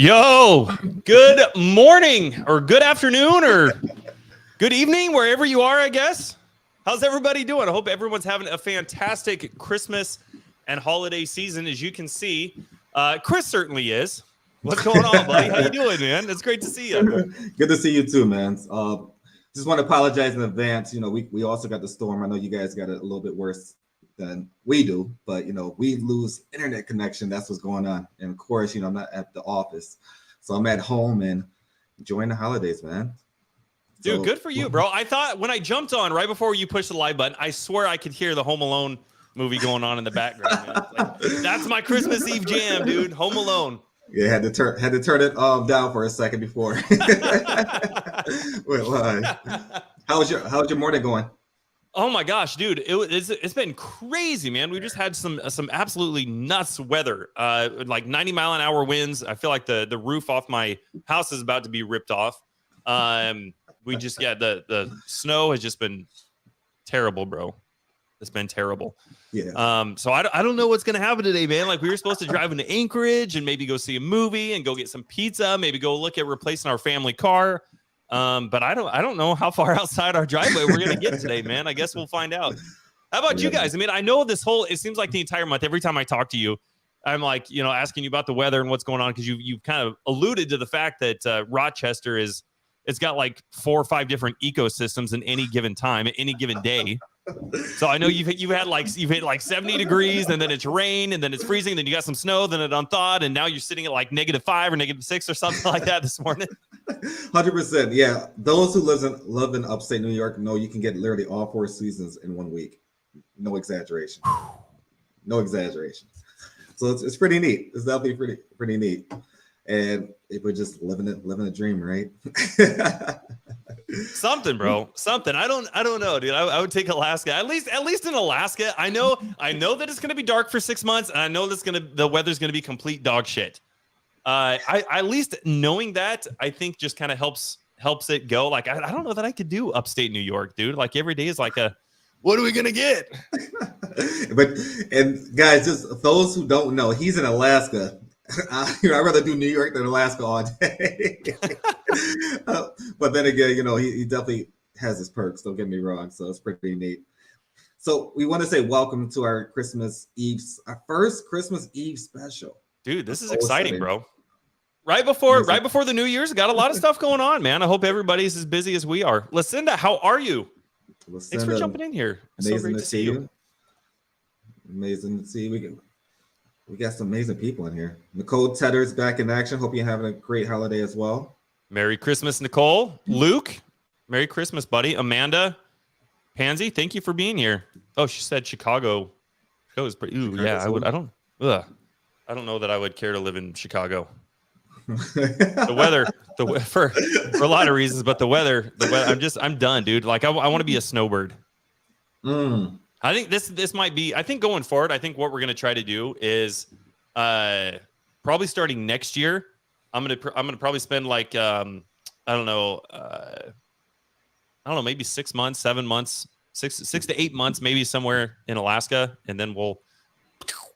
Yo, good morning or good afternoon or good evening, wherever you are, I guess. How's everybody doing? I hope everyone's having a fantastic Christmas and holiday season. As you can see, Chris certainly is. What's going on, buddy? How you doing, man? It's great to see you. Good to see you too, man. Just want to apologize in advance. You know, we also got the storm. I know you guys got it a little bit worse than we do, but you know, we lose internet connection. That's what's going on. And of course, you know, I'm not at the office, so I'm at home and enjoying the holidays, man. Dude, So, good for you, bro. I thought when I jumped on right before you pushed the live button, I swear I could hear the Home Alone movie going on in the background. Man. Like, that's my Christmas Eve jam, dude. Home Alone. Yeah, had to turn it down for a second before. Wait, live. How's your morning going? Oh my gosh, dude, it's been crazy, man. We just had some absolutely nuts weather, like 90-mile-an-hour winds. I feel like the roof off my house is about to be ripped off. The snow has just been terrible, bro. It's been terrible. Yeah. So I don't know what's gonna happen today, man. Like, we were supposed to drive into Anchorage and maybe go see a movie and go get some pizza, maybe go look at replacing our family car. But I don't know how far outside our driveway we're gonna get today, man. I guess we'll find out. How about you guys? I mean, I know it seems like the entire month, every time I talk to you, I'm like, you know, asking you about the weather and what's going on, because you kind of alluded to the fact that Rochester it's got like 4 or 5 different ecosystems in any given time, at any given day. So I know you've hit like 70 degrees, and then it's rain, and then it's freezing, then you got some snow, then it unthawed, and now you're sitting at like -5 or -6 or something like that this morning. 100%. Yeah. Those who live in upstate New York know you can get literally all 4 seasons in 1 week. No exaggeration. No exaggeration. So it's pretty neat. It's definitely pretty neat. And if we're just living a dream, right? Something, bro. Something. I don't know, dude. I would take Alaska. At least in Alaska, I know that it's gonna be dark for 6 months, and I know the weather's gonna be complete dog shit. At least knowing that, I think just kind of helps it go. Like, I don't know that I could do upstate New York, dude. Like, every day is like what are we gonna get? And guys, just those who don't know, he's in Alaska. I'd rather do New York than Alaska all day. But then again, you know, he definitely has his perks. Don't get me wrong. So it's pretty neat. So we want to say welcome to our first Christmas Eve special. Dude, this is exciting, bro. Right before the New Year's, got a lot of stuff going on, man. I hope everybody's as busy as we are. Lucinda, how are you? Thanks for jumping in here. It's so great to see you. Amazing to see you. We got some amazing people in here. Nicole Tedder's back in action. Hope you're having a great holiday as well. Merry Christmas, Nicole. Luke, Merry Christmas, buddy. Amanda, Pansy, thank you for being here. Oh, she said Chicago. Chicago is pretty. Ooh, yeah. I don't know that I would care to live in Chicago. The weather, for a lot of reasons, but the weather. I'm done, dude. Like, I want to be a snowbird. I think this might be. I think going forward, I think what we're gonna try to do is, probably starting next year, I'm gonna probably spend like I don't know, maybe 6 months, 7 months, 6 to 8 months, maybe somewhere in Alaska, and then we'll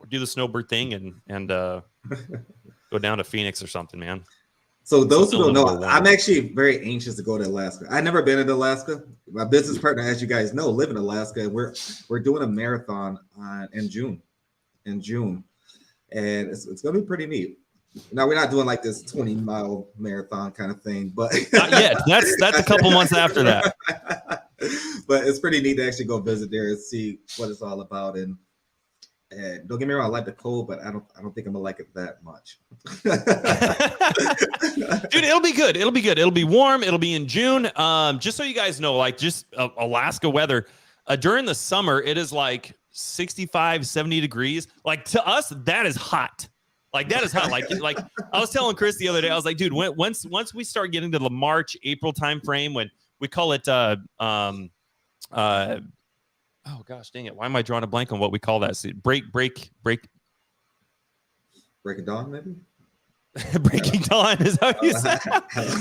do the snowbird thing and go down to Phoenix or something, man. So those who don't know, I'm actually very anxious to go to Alaska. I've never been to Alaska. My business partner, as you guys know, live in Alaska. We're doing a marathon in June, and it's going to be pretty neat. Now, we're not doing like this 20-mile marathon kind of thing, but not yet. That's a couple months after that. But it's pretty neat to actually go visit there and see what it's all about. And don't get me wrong, I like the cold, but I don't think I'm gonna like it that much. Dude, it'll be good. It'll be warm. It'll be in June. Just so you guys know, like, just Alaska weather during the summer, it is like 65, 70 degrees. Like, to us, that is hot. Like, that is hot. Like I was telling Chris the other day, I was like, dude, once we start getting to the March, April time frame, when we call it oh gosh, dang it! Why am I drawing a blank on what we call that? Break of dawn, maybe. Breaking dawn is how you say.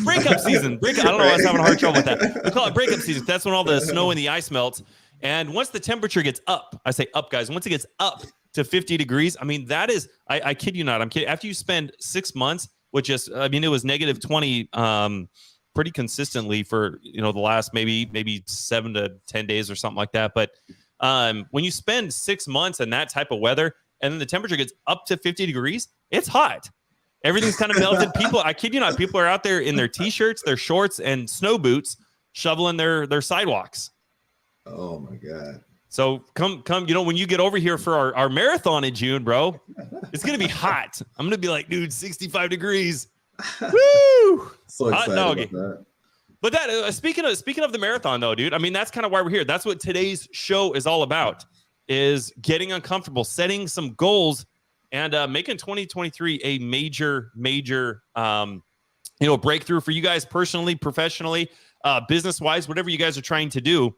Breakup season. I don't know. I was having a hard trouble with that. We call it breakup season. That's when all the snow and the ice melts. And once the temperature gets up, I say up, guys. Once it gets up to 50 degrees, I mean, that is. I kid you not. I'm kidding. After you spend 6 months which is, I mean, it was negative 20 pretty consistently for, the last maybe 7 to 10 days or something like that. But when you spend 6 months in that type of weather and then the temperature gets up to 50 degrees, it's hot. Everything's kind of melted. People, I kid you not, people are out there in their t-shirts, their shorts, and snow boots shoveling their sidewalks. Oh my God. So come, when you get over here for our marathon in June, bro, it's going to be hot. I'm going to be like, dude, 65 degrees. Woo! So hot excited doggy. about that. But that speaking of the marathon, though, dude, I mean, that's kind of why we're here. That's what today's show is all about, is getting uncomfortable, setting some goals, and making 2023 a major breakthrough for you guys personally, professionally, business-wise, whatever you guys are trying to do.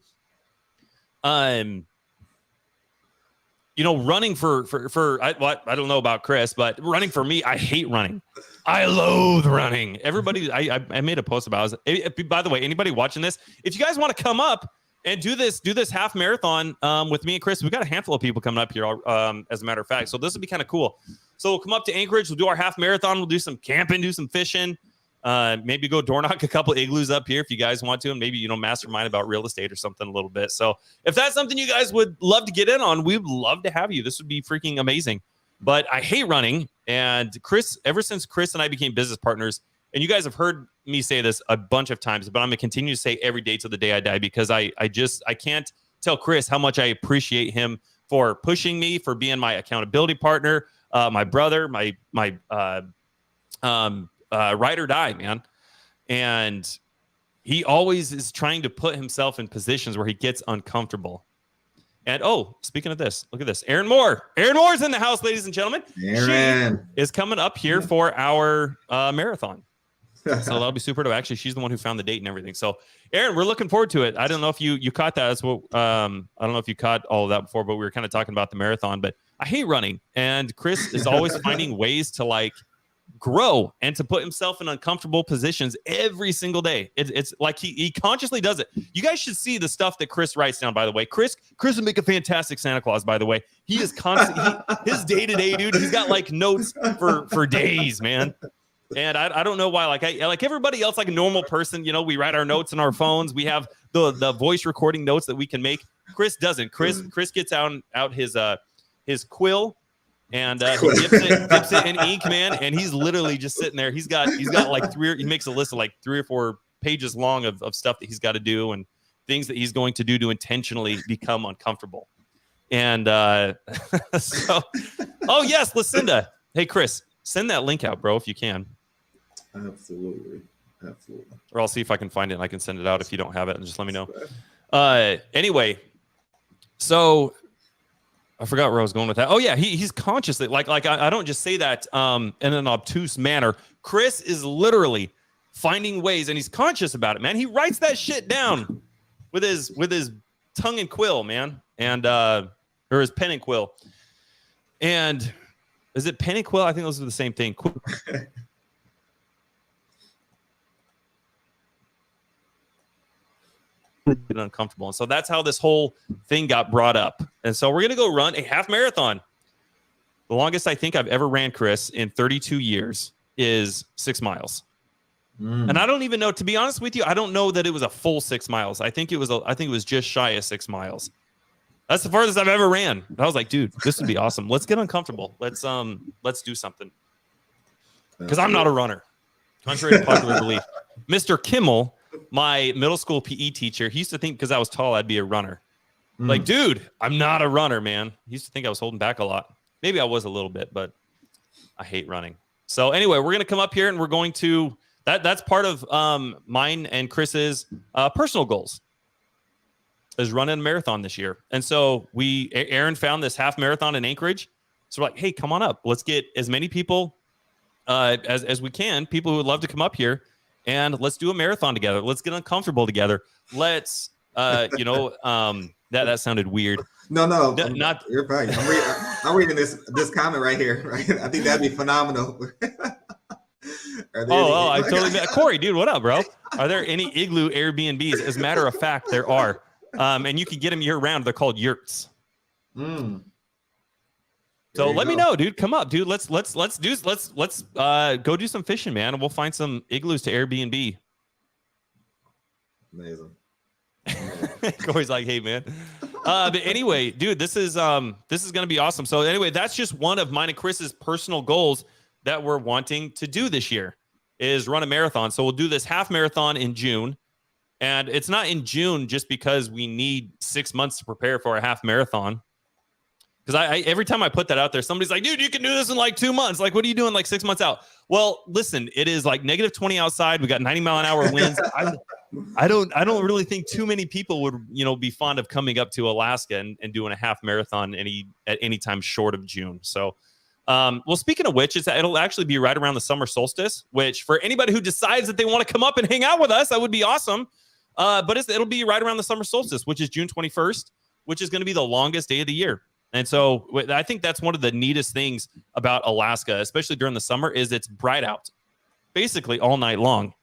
Running for I don't know about Chris, but running for me, I hate running. I loathe running. Everybody, I made a post about it. By the way, anybody watching this, if you guys want to come up and do this half marathon with me and Chris, we've got a handful of people coming up here, as a matter of fact. So this would be kind of cool. So we'll come up to Anchorage. We'll do our half marathon. We'll do some camping, do some fishing. Maybe go door knock a couple igloos up here if you guys want to, and maybe, mastermind about real estate or something a little bit. So if that's something you guys would love to get in on, we would love to have you. This would be freaking amazing. But I hate running. And Chris, ever since Chris and I became business partners, and you guys have heard me say this a bunch of times, but I'm gonna continue to say every day till the day I die, because I can't tell Chris how much I appreciate him for pushing me, for being my accountability partner, my brother, my ride or die, man. And he always is trying to put himself in positions where he gets uncomfortable. And speaking of this, look at this. Erin Moore. Erin Moore's in the house, ladies and gentlemen. Erin is coming up here for our marathon. So that'll be super dope. Actually, she's the one who found the date and everything. So Erin, we're looking forward to it. I don't know if you caught that. That's what I don't know if you caught all of that before, but we were kind of talking about the marathon. But I hate running, and Chris is always finding ways to grow and to put himself in uncomfortable positions every single day. It's like he consciously does it. You guys should see the stuff that Chris writes down, by the way. Chris would make a fantastic Santa Claus, by the way. He is constantly his day-to-day, dude. He's got notes for days, man. And I don't know why, like everybody else, like a normal person, we write our notes on our phones. We have the voice recording notes that we can make. Chris doesn't. Chris gets out his quill, and he dips it in ink, man. And he's literally just sitting there. He's got he makes a list of 3 or 4 pages long of stuff that he's got to do and things that he's going to do to intentionally become uncomfortable. And so, yes, Lucinda. Hey, Chris, send that link out, bro, if you can. Absolutely. Or I'll see if I can find it and I can send it out if you don't have it, and just let me know. Anyway, so I forgot where I was going with that. Oh yeah, he's consciously I don't just say that in an obtuse manner. Chris is literally finding ways, and he's conscious about it, man. He writes that shit down with his tongue and quill, man, and or his pen and quill. And is it pen and quill? I think those are the same thing. Uncomfortable, and so that's how this whole thing got brought up. And so we're gonna go run a half marathon. The longest I think I've ever ran, Chris, in 32 years is 6 miles. And I don't even know, to be honest with you, I don't know that it was a full 6 miles. I think it was just shy of 6 miles. That's the farthest I've ever ran. I was like, dude, this would be awesome. Let's get uncomfortable. Let's do something. Because I'm not a runner, contrary to popular belief. Mr. Kimmel, my middle school PE teacher, he used to think because I was tall, I'd be a runner. Like, dude, I'm not a runner, man. He used to think I was holding back a lot. Maybe I was a little bit, but I hate running. So anyway, we're going to come up here and we're going to, that's part of mine and Chris's personal goals, is running a marathon this year. And so Aaron found this half marathon in Anchorage. So we're like, hey, come on up. Let's get as many people as we can, people who would love to come up here, and let's do a marathon together. Let's get uncomfortable together. Let's, that sounded weird. No, not. You're fine. I'm reading this comment right here. Right, I think that'd be phenomenal. I totally met Corey, dude. What up, bro? Are there any igloo Airbnbs? As a matter of fact, there are, and you can get them year round. They're called yurts. So let me know, dude. Come up, dude. Let's go do some fishing, man. And we'll find some igloos to Airbnb. Amazing. Corey's like, hey, man. But anyway, dude, this is gonna be awesome. So anyway, that's just one of mine and Chris's personal goals that we're wanting to do this year is run a marathon. So we'll do this half marathon in June. And it's not in June just because we need 6 months to prepare for a half marathon. Because I every time I put that out there, somebody's like, dude, you can do this in like 2 months. Like, what are you doing like 6 months out? Well, listen, it is like -20 outside. We got 90-mile-an-hour winds. I don't really think too many people would, be fond of coming up to Alaska and doing a half marathon at any time short of June. So, well, speaking of which, it'll actually be right around the summer solstice, which for anybody who decides that they want to come up and hang out with us, that would be awesome. But it'll be right around the summer solstice, which is June 21st, which is going to be the longest day of the year. And so I think that's one of the neatest things about Alaska, especially during the summer, is it's bright out basically all night long.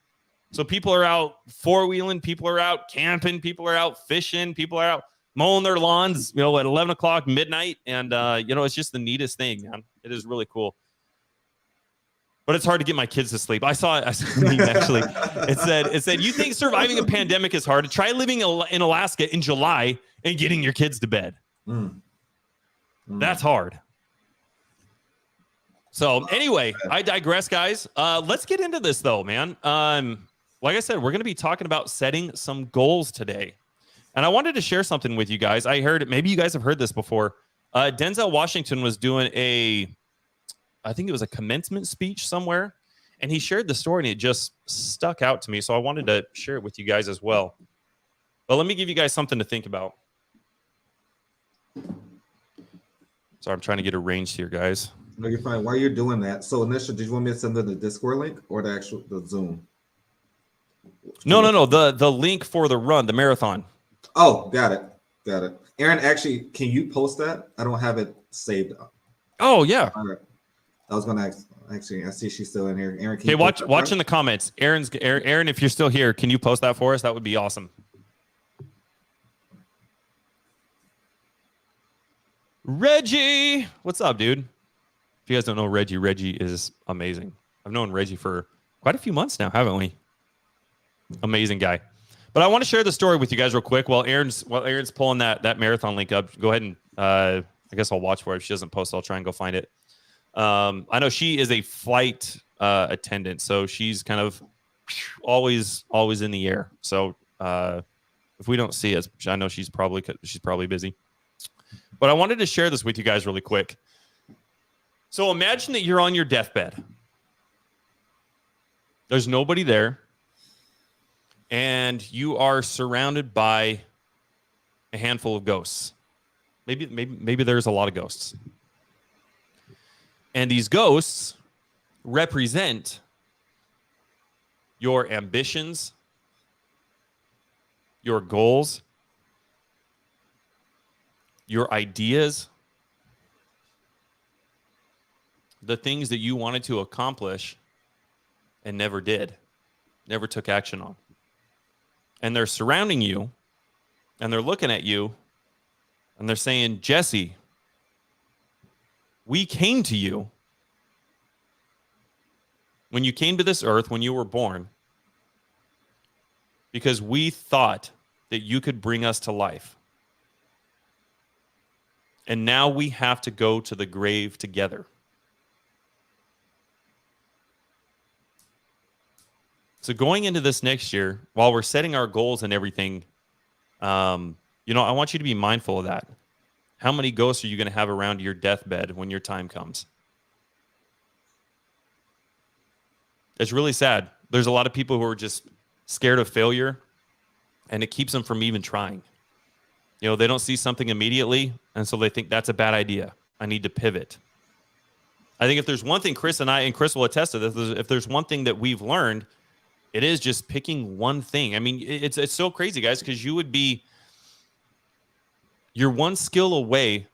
So people are out four-wheeling, people are out camping, people are out fishing, people are out mowing their lawns, at 11 o'clock, midnight. And, it's just the neatest thing, man. It is really cool. But it's hard to get my kids to sleep. I saw a meme, actually. It said, you think surviving a pandemic is hard? Try living in Alaska in July and getting your kids to bed. That's hard. So anyway, I digress, guys. Let's get into this, though, man. Like I said, we're going to be talking about setting some goals today. And I wanted to share something with you guys. I heard, maybe you guys have heard this before. Denzel Washington was doing I think it was a commencement speech somewhere. And he shared the story, and it just stuck out to me. So I wanted to share it with you guys as well. But let me give you guys something to think about. Sorry, I'm trying to get arranged here, guys. No, you're fine. While you're doing that, so initially, did you want me to send them the Discord link or the Zoom? No. The link for the run, the marathon. Oh, got it. Aaron, actually, can you post that? I don't have it saved. Oh, yeah. All right. I was going to ask. Actually, I see she's still in here. Aaron, okay, watch in the comments. Aaron, if you're still here, can you post that for us? That would be awesome. Reggie, what's up, dude? If you guys don't know Reggie is amazing. I've known Reggie for quite a few months now, haven't we? Amazing guy. But I want to share the story with you guys real quick while Aaron's pulling that marathon link up. Go ahead and I guess I'll watch for it. If she doesn't post, I'll try and go find it. I know she is a flight attendant, so she's kind of always in the air. So if we don't see it, I know she's probably busy. But I wanted to share this with you guys really quick. So imagine that you're on your deathbed. There's nobody there. And you are surrounded by a handful of ghosts. Maybe there's a lot of ghosts. And these ghosts represent your ambitions, your goals, your ideas, the things that you wanted to accomplish and never did, never took action on. And they're surrounding you, and they're looking at you, and they're saying, Jesse, we came to you when you came to this earth, when you were born, because we thought that you could bring us to life. And now we have to go to the grave together. So going into this next year, while we're setting our goals and everything, I want you to be mindful of that. How many ghosts are you going to have around your deathbed when your time comes? It's really sad. There's a lot of people who are just scared of failure, and it keeps them from even trying. They don't see something immediately, and so they think that's a bad idea. I need to pivot. I think if there's one thing Chris will attest to this, if there's one thing that we've learned, it is just picking one thing. I mean, it's so crazy, guys, because you're one skill away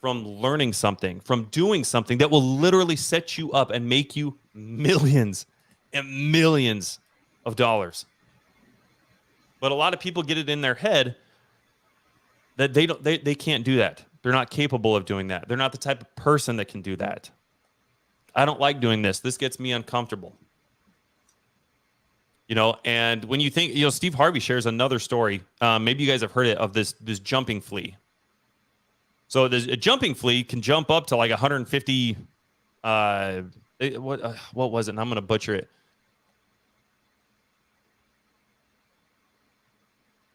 from learning something, from doing something that will literally set you up and make you millions and millions of dollars. But a lot of people get it in their head that they can't do that. They're not capable of doing that. They're not the type of person that can do that. I don't like doing this. This gets me uncomfortable. And when you think, Steve Harvey shares another story. Maybe you guys have heard it, of this jumping flea. So a jumping flea can jump up to like 150. What was it? And I'm going to butcher it.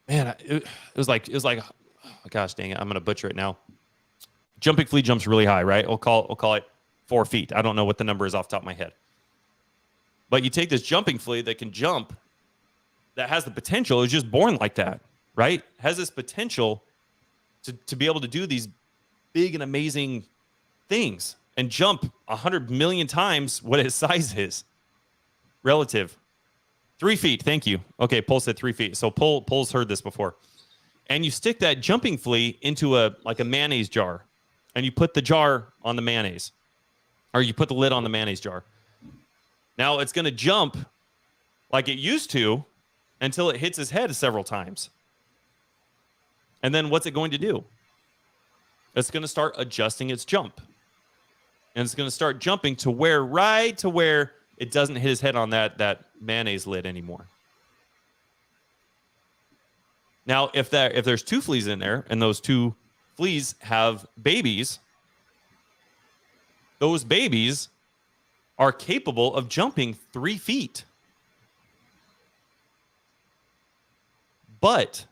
Man, it was like, oh, gosh dang it, I'm going to butcher it now. Jumping flea jumps really high, right? We'll call it 4 feet. I don't know what the number is off the top of my head. But you take this jumping flea that can jump, that has the potential, is just born like that, right? Has this potential to be able to do these big and amazing things and jump 100 million times what its size is relative. 3 feet. Thank you. Okay. Pole said 3 feet. So Pole's heard this before. And you stick that jumping flea into a mayonnaise jar, and you put the jar on the mayonnaise, or you put the lid on the mayonnaise jar. Now it's going to jump like it used to until it hits his head several times. And then what's it going to do? It's going to start adjusting its jump. And it's going to start jumping to where it doesn't hit his head on that mayonnaise lid anymore. Now, if there's 2 fleas in there, and those 2 fleas have babies, those babies are capable of jumping 3 feet. But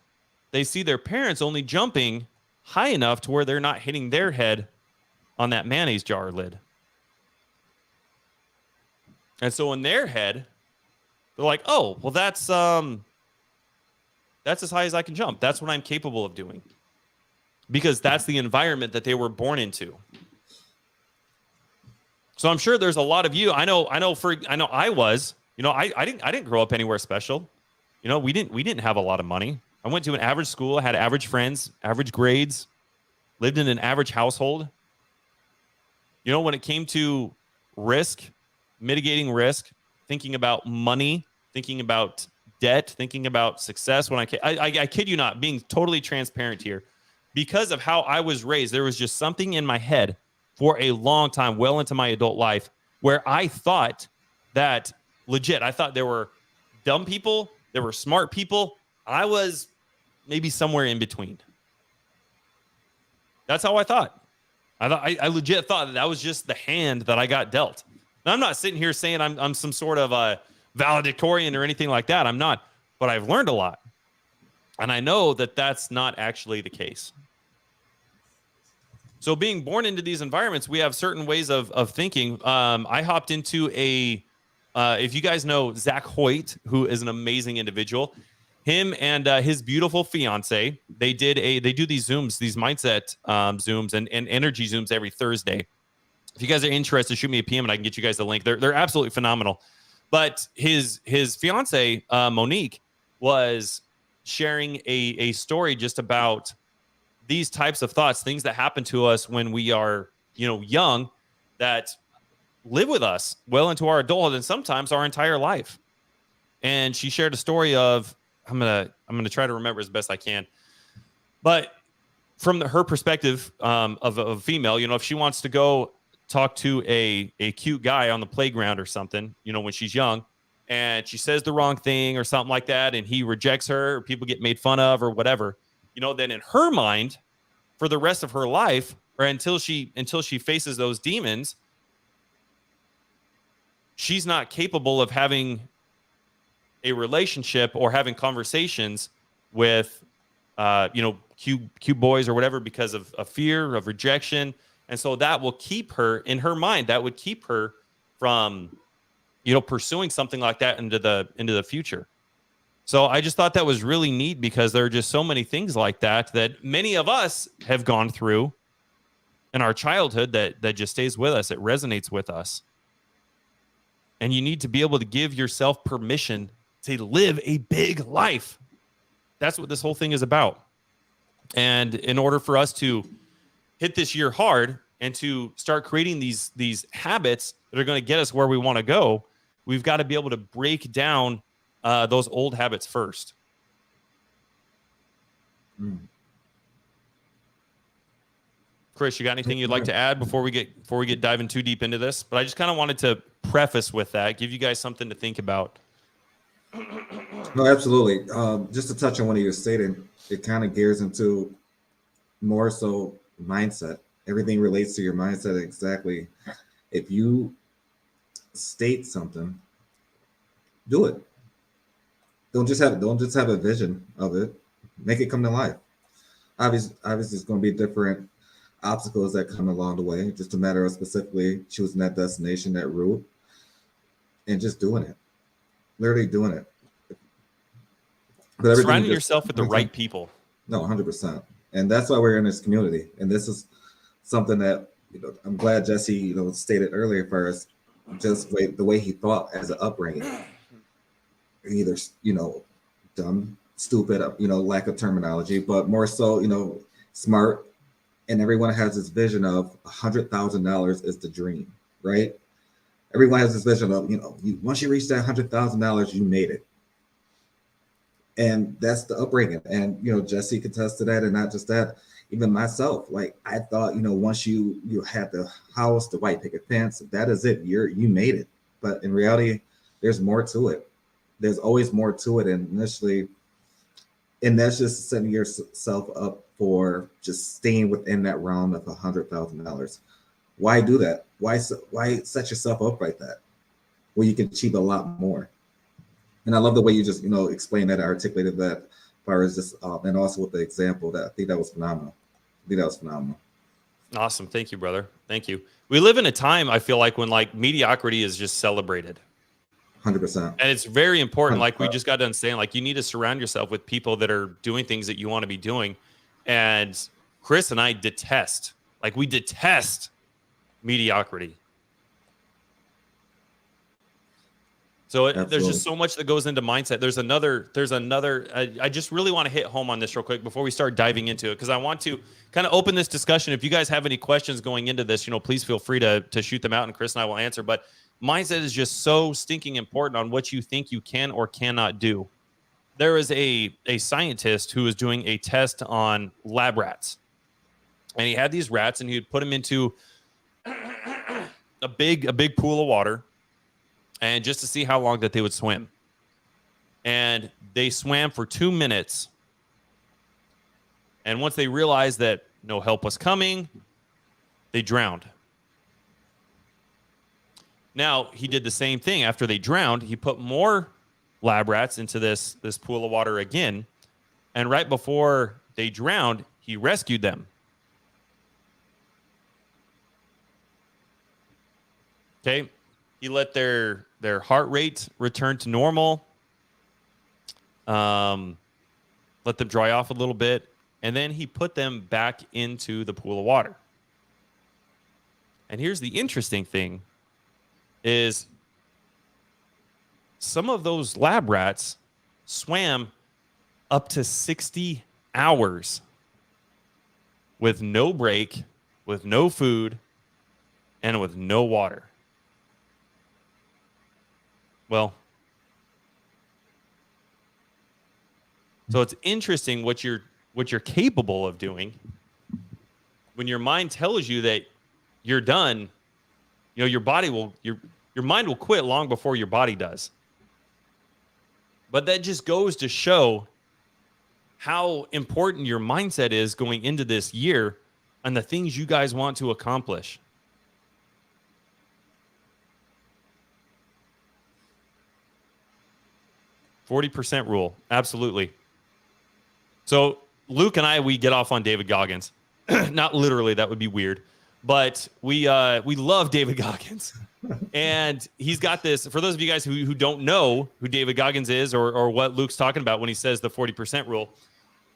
they see their parents only jumping high enough to where they're not hitting their head on that mayonnaise jar lid. And so in their head, they're like, oh, well, that's as high as I can jump. That's what I'm capable of doing. Because that's the environment that they were born into. So I'm sure there's a lot of you. I know I was, I didn't grow up anywhere special. We didn't have a lot of money. I went to an average school, I had average friends, average grades, lived in an average household. When it came to risk, mitigating risk, thinking about money, thinking about debt, thinking about success, when I kid you not, being totally transparent here, because of how I was raised, there was just something in my head for a long time, well into my adult life, where I thought that I thought there were dumb people, there were smart people. I was maybe somewhere in between. That's how I thought. I legit thought that was just the hand that I got dealt. Now, I'm not sitting here saying I'm some sort of a valedictorian or anything like that. I'm not, but I've learned a lot. And I know that that's not actually the case. So being born into these environments, we have certain ways of thinking. I hopped into if you guys know Zach Hoyt, who is an amazing individual, him and his beautiful fiance, they do these Zooms, these mindset Zooms and energy Zooms every Thursday. If you guys are interested, shoot me a PM and I can get you guys the link. They're absolutely phenomenal. But his fiance, Monique, was sharing a story just about these types of thoughts, things that happen to us when we are, young, that live with us well into our adulthood and sometimes our entire life. And she shared a story of, I'm gonna try to remember as best I can, but from her perspective of a female, if she wants to go talk to a cute guy on the playground or something, when she's young, and she says the wrong thing or something like that, and he rejects her, or people get made fun of or whatever, then in her mind, for the rest of her life, or until she faces those demons, she's not capable of having a relationship or having conversations with, cute boys or whatever, because of fear of rejection. And so that will keep her, in her mind, that would keep her from, pursuing something like that into the future. So I just thought that was really neat, because there are just so many things like that many of us have gone through in our childhood that just stays with us. It resonates with us. And you need to be able to give yourself permission to live a big life. That's what this whole thing is about. And in order for us to hit this year hard and to start creating these habits that are going to get us where we want to go, we've got to be able to break down those old habits first. Chris, you got anything you'd like to add before we get diving too deep into this? But I just kind of wanted to preface with that, give you guys something to think about. No, absolutely. Just to touch on what you were stating, it kind of gears into more so mindset. Everything relates to your mindset exactly. If you state something, do it. Don't just have a vision of it. Make it come to life. Obviously, it's going to be different obstacles that come along the way. Just a matter of specifically choosing that destination, that route, and just doing it. Literally doing it. But surrounding yourself with the right people. No, 100%. And that's why we're in this community. And this is something that, I'm glad Jesse, stated earlier first, just the way he thought as an upbringing. Either, dumb, stupid, lack of terminology, but more so, smart. And everyone has this vision of $100,000 is the dream, right? Everyone has this vision of, once you reach that $100,000, you made it. And that's the upbringing. And, Jesse could attest to that. And not just that, even myself, like I thought, once you had the house, the white picket fence, that is it. You made it. But in reality, there's more to it. There's always more to it. And that's just setting yourself up for just staying within that realm of $100,000. Why do that? Why set yourself up like that? Well, you can achieve a lot more. And I love the way you just, explained that, articulated that, as far as just, and also with the example. That I think that was phenomenal. Awesome. Thank you, brother. Thank you. We live in a time, I feel like, when mediocrity is just celebrated. 100%. And it's very important. 100%. Like we just got done saying, you need to surround yourself with people that are doing things that you want to be doing. And Chris and I detest mediocrity. So there's just so much that goes into mindset. There's another. I just really want to hit home on this real quick before we start diving into it, because I want to kind of open this discussion. If you guys have any questions going into this, please feel free to shoot them out, and Chris and I will answer. But mindset is just so stinking important on what you think you can or cannot do. There is a scientist who was doing a test on lab rats, and he had these rats, and he would put them into a big pool of water, and just to see how long that they would swim. And they swam for 2 minutes. And once they realized that no help was coming, they drowned. Now, he did the same thing. After they drowned, he put more lab rats into this pool of water again. And right before they drowned, he rescued them. Okay. He let their heart rate return to normal. Let them dry off a little bit. And then he put them back into the pool of water. And here's the interesting thing is some of those lab rats swam up to 60 hours with no break, with no food, and with no water. Well, so it's interesting what you're capable of doing when your mind tells you that you're done. Your body will your mind will quit long before your body does. But that just goes to show how important your mindset is going into this year and the things you guys want to accomplish. %40 rule. Absolutely. So Luke and I, we get off on David Goggins. Not literally, that would be weird. But we love David Goggins. And he's got this, for those of you guys who don't know who David Goggins is or what Luke's talking about when he says the 40% rule,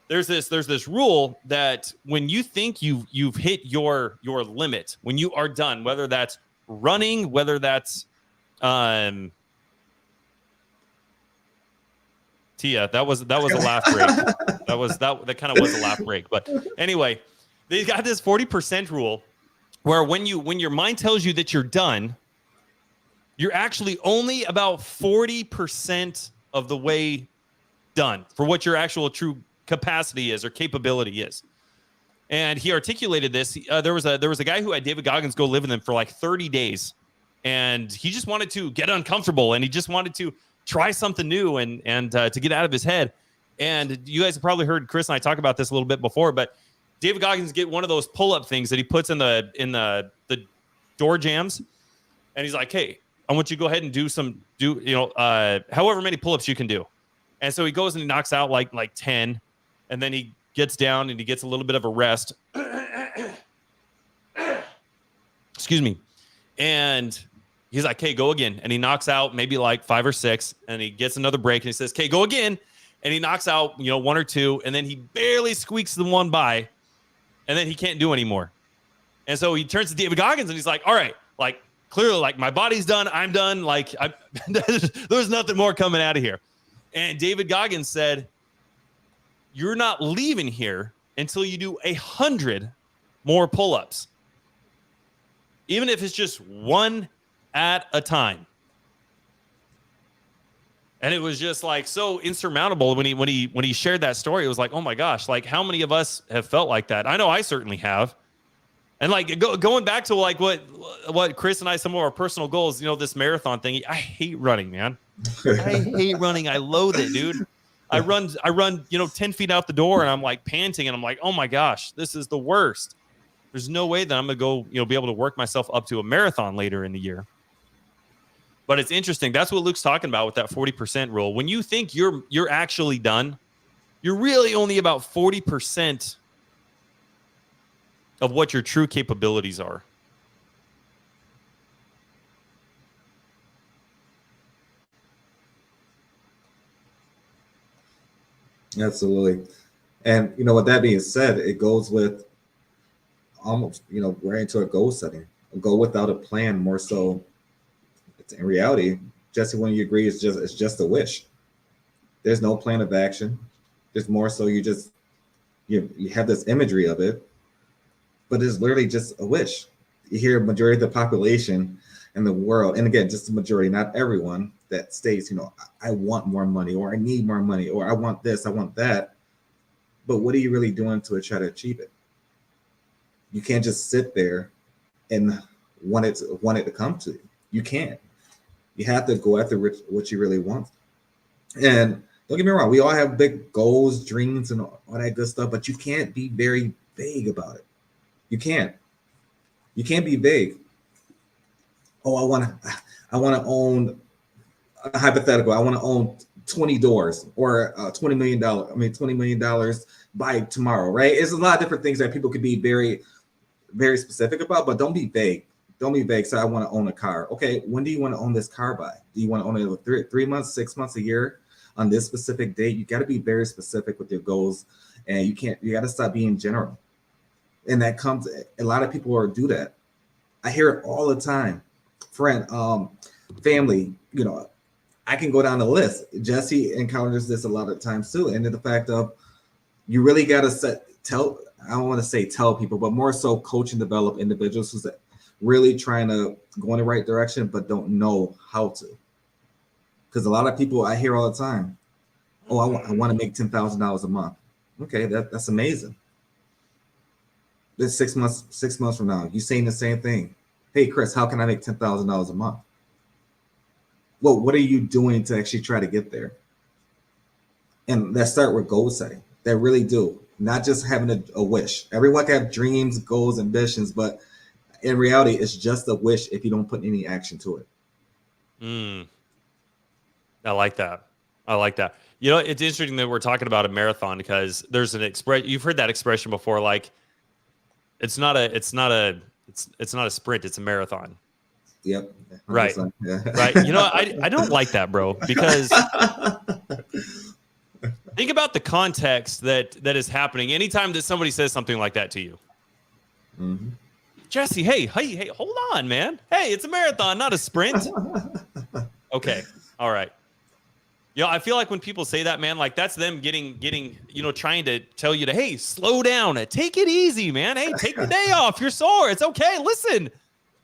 there's this rule that when you think you've hit your limit, when you are done, whether that's running, whether that's Tia, that was a laugh break. that kind of was a laugh break. But anyway, they got this 40% rule where when your mind tells you that you're done, you're actually only about 40% of the way done for what your actual true capacity is or capability is. And he articulated this. There was a guy who had David Goggins go live with him for like 30 days. And he just wanted to get uncomfortable, and he just wanted to try something new and to get out of his head. And you guys have probably heard Chris and I talk about this a little bit before, but David Goggins get one of those pull-up things that he puts in the door jams. And he's like, hey, I want you to go ahead and do however many pull-ups you can do. And so he goes and he knocks out like 10, and then he gets down and he gets a little bit of a rest. Excuse me. And he's like, hey, go again. And he knocks out maybe like 5 or 6, and he gets another break, and he says, okay, go again. And he knocks out, 1 or 2, and then he barely squeaks the one by, and then he can't do anymore. And so he turns to David Goggins, and he's like, all right, like, clearly, like, my body's done. I'm done. Like, there's nothing more coming out of here. And David Goggins said, you're not leaving here until you do 100 more pull-ups, even if it's just one at a time. And it was just like so insurmountable when he shared that story. It was like, oh my gosh, like how many of us have felt like that? I know I certainly have. And like going back to like what Chris and I, some of our personal goals, this marathon thing. I hate running, man. I hate running. I loathe it, dude. I run, 10 feet out the door, and I'm like panting, and I'm like, oh my gosh, this is the worst. There's no way that I'm gonna go, be able to work myself up to a marathon later in the year. But it's interesting. That's what Luke's talking about with that 40% rule. When you think you're actually done, you're really only about 40% of what your true capabilities are. Absolutely. And, with that being said, it goes with almost, we're into a goal setting, a goal without a plan, more so. In reality, Jesse, when you agree, it's just a wish. There's no plan of action. There's more so you have this imagery of it, but it's literally just a wish. You hear a majority of the population in the world, and again, just the majority, not everyone, that states, I want more money, or I need more money, or I want this, I want that. But what are you really doing to try to achieve it? You can't just sit there and want it to come to you. You can't. You have to go after what you really want. And don't get me wrong, we all have big goals, dreams, and all that good stuff, but you can't be very vague about it. You can't. You can't be vague. Oh, I want to own, hypothetical, I want to own 20 doors or $20 million by tomorrow, right? It's a lot of different things that people could be very, very specific about, but don't be vague. Don't be vague. So I want to own a car. Okay, when do you want to own this car by? Do you want to own it with 3 months, 6 months, a year, on this specific date? You got to be very specific with your goals, and you got to stop being general. And that comes, a lot of people do that. I hear it all the time. Friend, family, I can go down the list. Jesse encounters this a lot of times too. And the fact of, you really got to I don't want to say tell people, but more so coach and develop individuals who's really trying to go in the right direction, but don't know how to. Because a lot of people I hear all the time, oh, I want to make $10,000 a month. Okay, that's amazing. This 6 months from now, you saying the same thing. Hey, Chris, how can I make $10,000 a month? Well, what are you doing to actually try to get there? And let's start with goal setting. They really do. Not just having a wish. Everyone can have dreams, goals, ambitions, but in reality, it's just a wish if you don't put any action to it. I like that. It's interesting that we're talking about a marathon, because there's an expression. You've heard that expression before, like it's not a sprint, it's a marathon. Yep. 100%. Right. Yeah. Right. I don't like that, bro, because think about the context that is happening anytime that somebody says something like that to you. Mm-hmm. Jesse, hey, hold on, man. Hey, it's a marathon, not a sprint. Okay. All right. I feel like when people say that, man, like that's them getting, trying to tell you to, hey, slow down, take it easy, man. Hey, take the day off. You're sore. It's okay. Listen,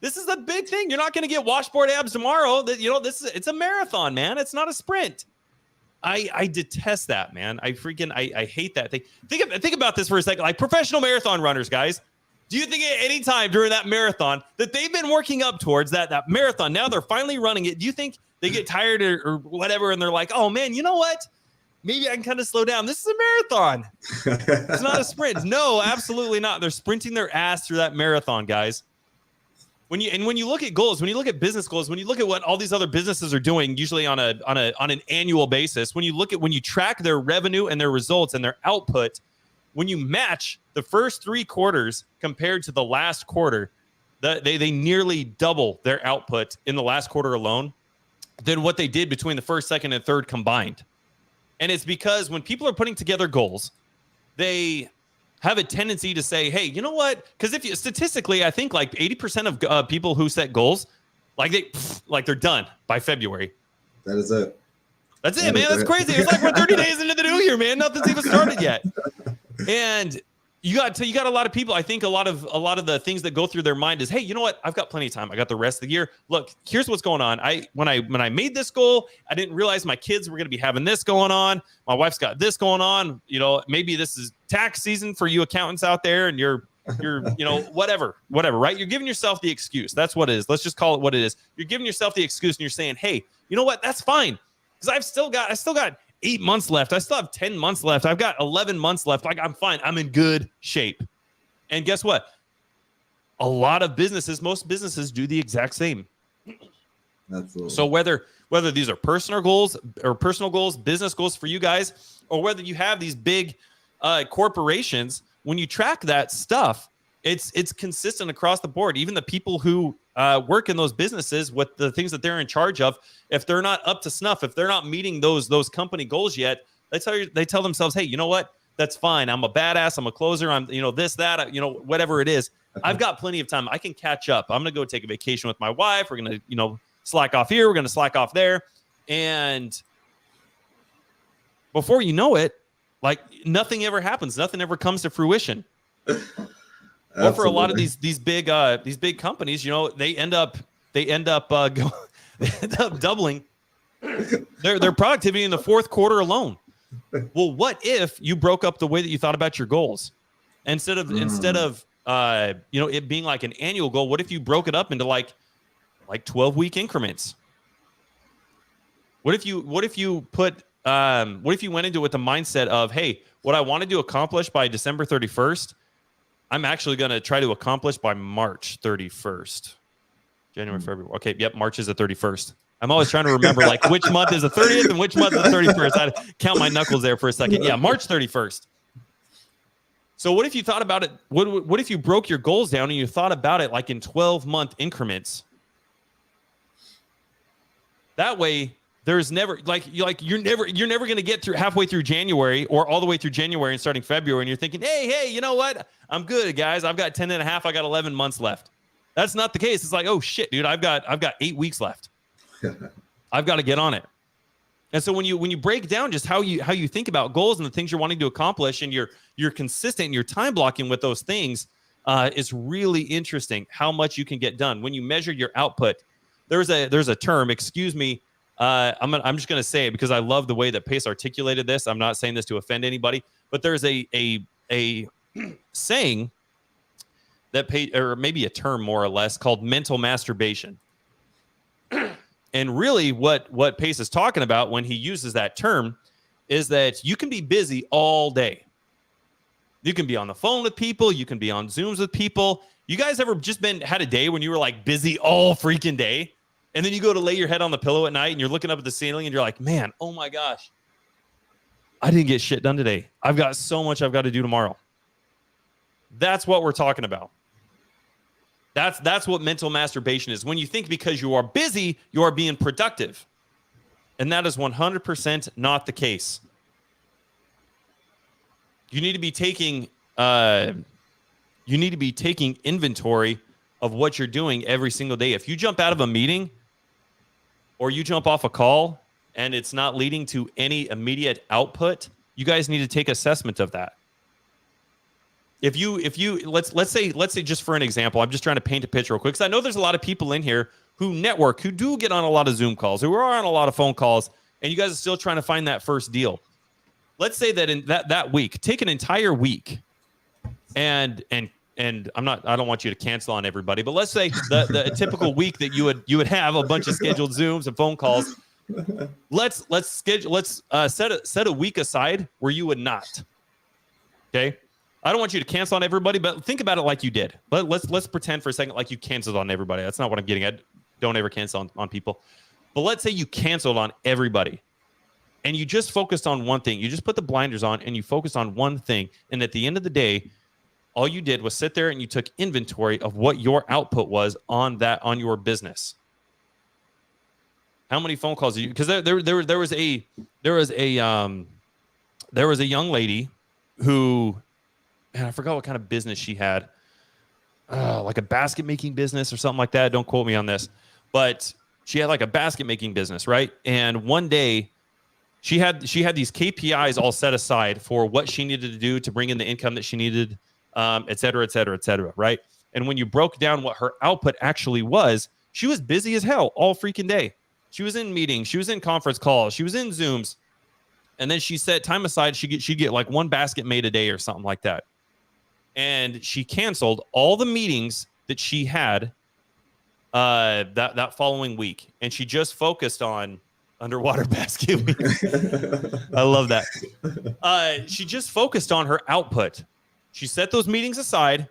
this is a big thing. You're not going to get washboard abs tomorrow. It's a marathon, man. It's not a sprint. I detest that, man. I hate that thing. Think about this for a second. Like professional marathon runners, guys. Do you think at any time during that marathon that they've been working up towards that marathon, now they're finally running it? Do you think they get tired or whatever and they're like, oh man, you know what? Maybe I can kind of slow down. This is a marathon. It's not a sprint. No, absolutely not. They're sprinting their ass through that marathon, guys. When you look at goals, when you look at business goals, when you look at what all these other businesses are doing, usually on an annual basis, when you track their revenue and their results and their output, when you match the first 3 quarters compared to the last quarter, they nearly double their output in the last quarter alone than what they did between the first, second, and third combined. And it's because when people are putting together goals, they have a tendency to say, hey, you know what? Because if you statistically, I think like 80% of people who set goals, like they're done by February. That is it. That's it, man. That's crazy. It's like we're 30 days into the new year, man. Nothing's even started yet. And you got a lot of people. I think a lot of the things that go through their mind is, hey, you know what? I've got plenty of time. I got the rest of the year. Look, here's what's going on. When I made this goal, I didn't realize my kids were going to be having this going on. My wife's got this going on. You know, maybe this is tax season for you accountants out there, and you're you know, whatever, right? You're giving yourself the excuse. That's what it is. Let's just call it what it is. You're giving yourself the excuse, and you're saying, hey, you know what? That's fine, because I still got 8 months left. I still have 10 months left. I've got 11 months left. Like, I'm fine. I'm in good shape. And guess what? A lot of businesses, most businesses do the exact same. Absolutely. So whether these are personal goals, business goals for you guys, or whether you have these big corporations, when you track that stuff, it's consistent across the board. Even the people who work in those businesses with the things that they're in charge of, if they're not up to snuff, if they're not meeting those company goals yet, they tell themselves, hey, you know what? That's fine. I'm a badass. I'm a closer. I'm, you know, this, that, you know, whatever it is. Okay. I've got plenty of time. I can catch up. I'm going to go take a vacation with my wife. We're going to, you know, slack off here. We're going to slack off there. And before you know it, like nothing ever happens. Nothing ever comes to fruition. Or for a lot of these big companies, you know, they end up doubling their productivity in the fourth quarter alone. Well, what if you broke up the way that you thought about your goals? Instead of you know, it being like an annual goal, what if you broke it up into like 12-week increments? What if you went into it with the mindset of, hey, what I wanted to accomplish by December 31st, I'm actually going to try to accomplish by March 31st. January, February. Okay, yep, March is the 31st. I'm always trying to remember like which month is the 30th and which month is the 31st. I had to count my knuckles there for a second. Yeah, March 31st. So what if you thought about it? What if you broke your goals down and you thought about it like in 12-month increments? That way, there's never you're never going to get through halfway through January or all the way through January and starting February, and you're thinking, hey, you know what? I'm good, guys. I've got 10 and a half. I got 11 months left. That's not the case. It's like, oh shit, dude, I've got 8 weeks left. I've got to get on it. And so when you break down just how you think about goals and the things you're wanting to accomplish, and you're consistent and you're time blocking with those things, it's really interesting how much you can get done when you measure your output. There's a term, excuse me. I'm just going to say it because I love the way that Pace articulated this. I'm not saying this to offend anybody, but there's a saying that or maybe a term more or less called mental masturbation. And really what Pace is talking about when he uses that term is that you can be busy all day. You can be on the phone with people. You can be on Zooms with people. You guys ever just had a day when you were like busy all freaking day? And then you go to lay your head on the pillow at night and you're looking up at the ceiling and you're like, man, oh my gosh, I didn't get shit done today. I've got so much I've got to do tomorrow. That's what we're talking about. That's what mental masturbation is. When you think because you are busy, you are being productive. And that is 100% not the case. You need to be taking inventory of what you're doing every single day. If you jump out of a meeting or you jump off a call and it's not leading to any immediate output, you guys need to take assessment of that. If you let's say just for an example, I'm just trying to paint a picture real quick, because I know there's a lot of people in here who network, who do get on a lot of Zoom calls, who are on a lot of phone calls, and you guys are still trying to find that first deal. Let's say that in that week, take an entire week, and I don't want you to cancel on everybody, but let's say the typical week that you would have a bunch of scheduled Zooms and phone calls. Let's set a week aside where you would not. Okay, I don't want you to cancel on everybody, but think about it like you did. But let's pretend for a second like you canceled on everybody. That's not what I'm getting at. Don't ever cancel on people. But let's say you canceled on everybody, and you just focused on one thing. You just put the blinders on and you focused on one thing. And at the end of the day, all you did was sit there and you took inventory of what your output was on your business. How many phone calls? Because there was a young lady who, and I forgot what kind of business she had, like a basket making business or something like that. Don't quote me on this, but she had like a basket making business, right? And one day, she had these KPIs all set aside for what she needed to do to bring in the income that she needed, et cetera, et cetera, et cetera, right? And when you broke down what her output actually was, she was busy as hell all freaking day. She was in meetings, she was in conference calls, she was in Zooms, and then she set time aside. She'd get like one basket made a day or something like that. And she canceled all the meetings that she had that following week, and she just focused on underwater basket week. I love that. She just focused on her output. She set those meetings aside,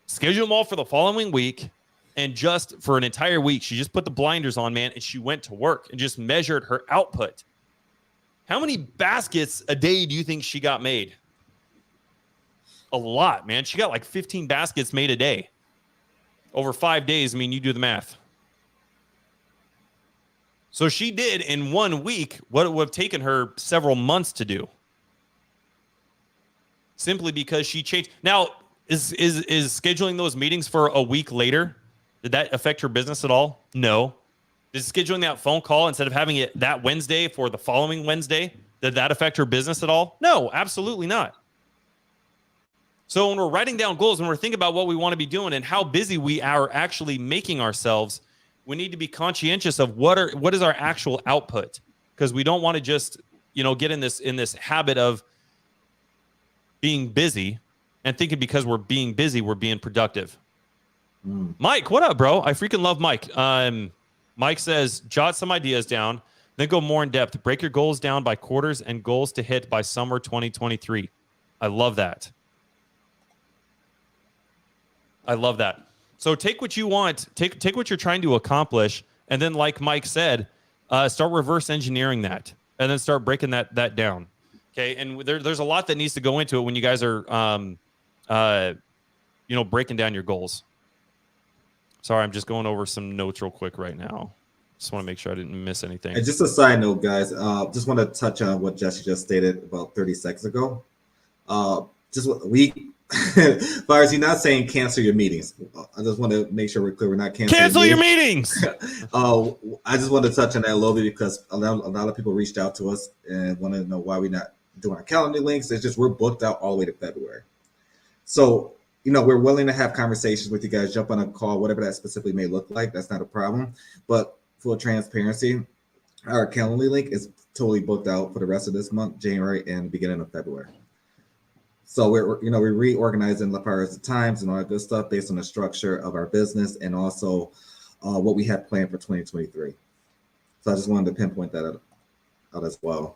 scheduled them all for the following week, and just for an entire week, she just put the blinders on, man, and she went to work and just measured her output. How many baskets a day do you think she got made? A lot, man. She got like 15 baskets made a day. Over 5 days, I mean, you do the math. So she did in 1 week what it would have taken her several months to do. Simply because she changed. Now, is scheduling those meetings for a week later, did that affect her business at all? No. Is scheduling that phone call instead of having it that Wednesday for the following Wednesday, did that affect her business at all? No, absolutely not. So when we're writing down goals, when we're thinking about what we want to be doing and how busy we are actually making ourselves, we need to be conscientious of what is our actual output, because we don't want to just, get in this habit of being busy and thinking because we're being busy, we're being productive. Mike, what up, bro? I freaking love Mike. Mike says, jot some ideas down, then go more in depth. Break your goals down by quarters and goals to hit by summer 2023. I love that. So take what you want, take what you're trying to accomplish, and then, like Mike said, start reverse engineering that, and then start breaking that down. Okay, and there's a lot that needs to go into it when you guys are, breaking down your goals. Sorry, I'm just going over some notes real quick right now. Just want to make sure I didn't miss anything. And just a side note, guys, just want to touch on what Jesse just stated about 30 seconds ago. Fires, you're not saying cancel your meetings. I just want to make sure we're clear. We're not canceling. Cancel your meetings. I just want to touch on that a little bit because a lot of people reached out to us and want to know why we're not doing our calendar links. It's just we're booked out all the way to February. So, we're willing to have conversations with you guys, jump on a call, whatever that specifically may look like. That's not a problem. But full transparency, our calendar link is totally booked out for the rest of this month, January, and the beginning of February. So we're reorganizing the priorities of times and all that good stuff based on the structure of our business and also what we have planned for 2023. So I just wanted to pinpoint that out as well.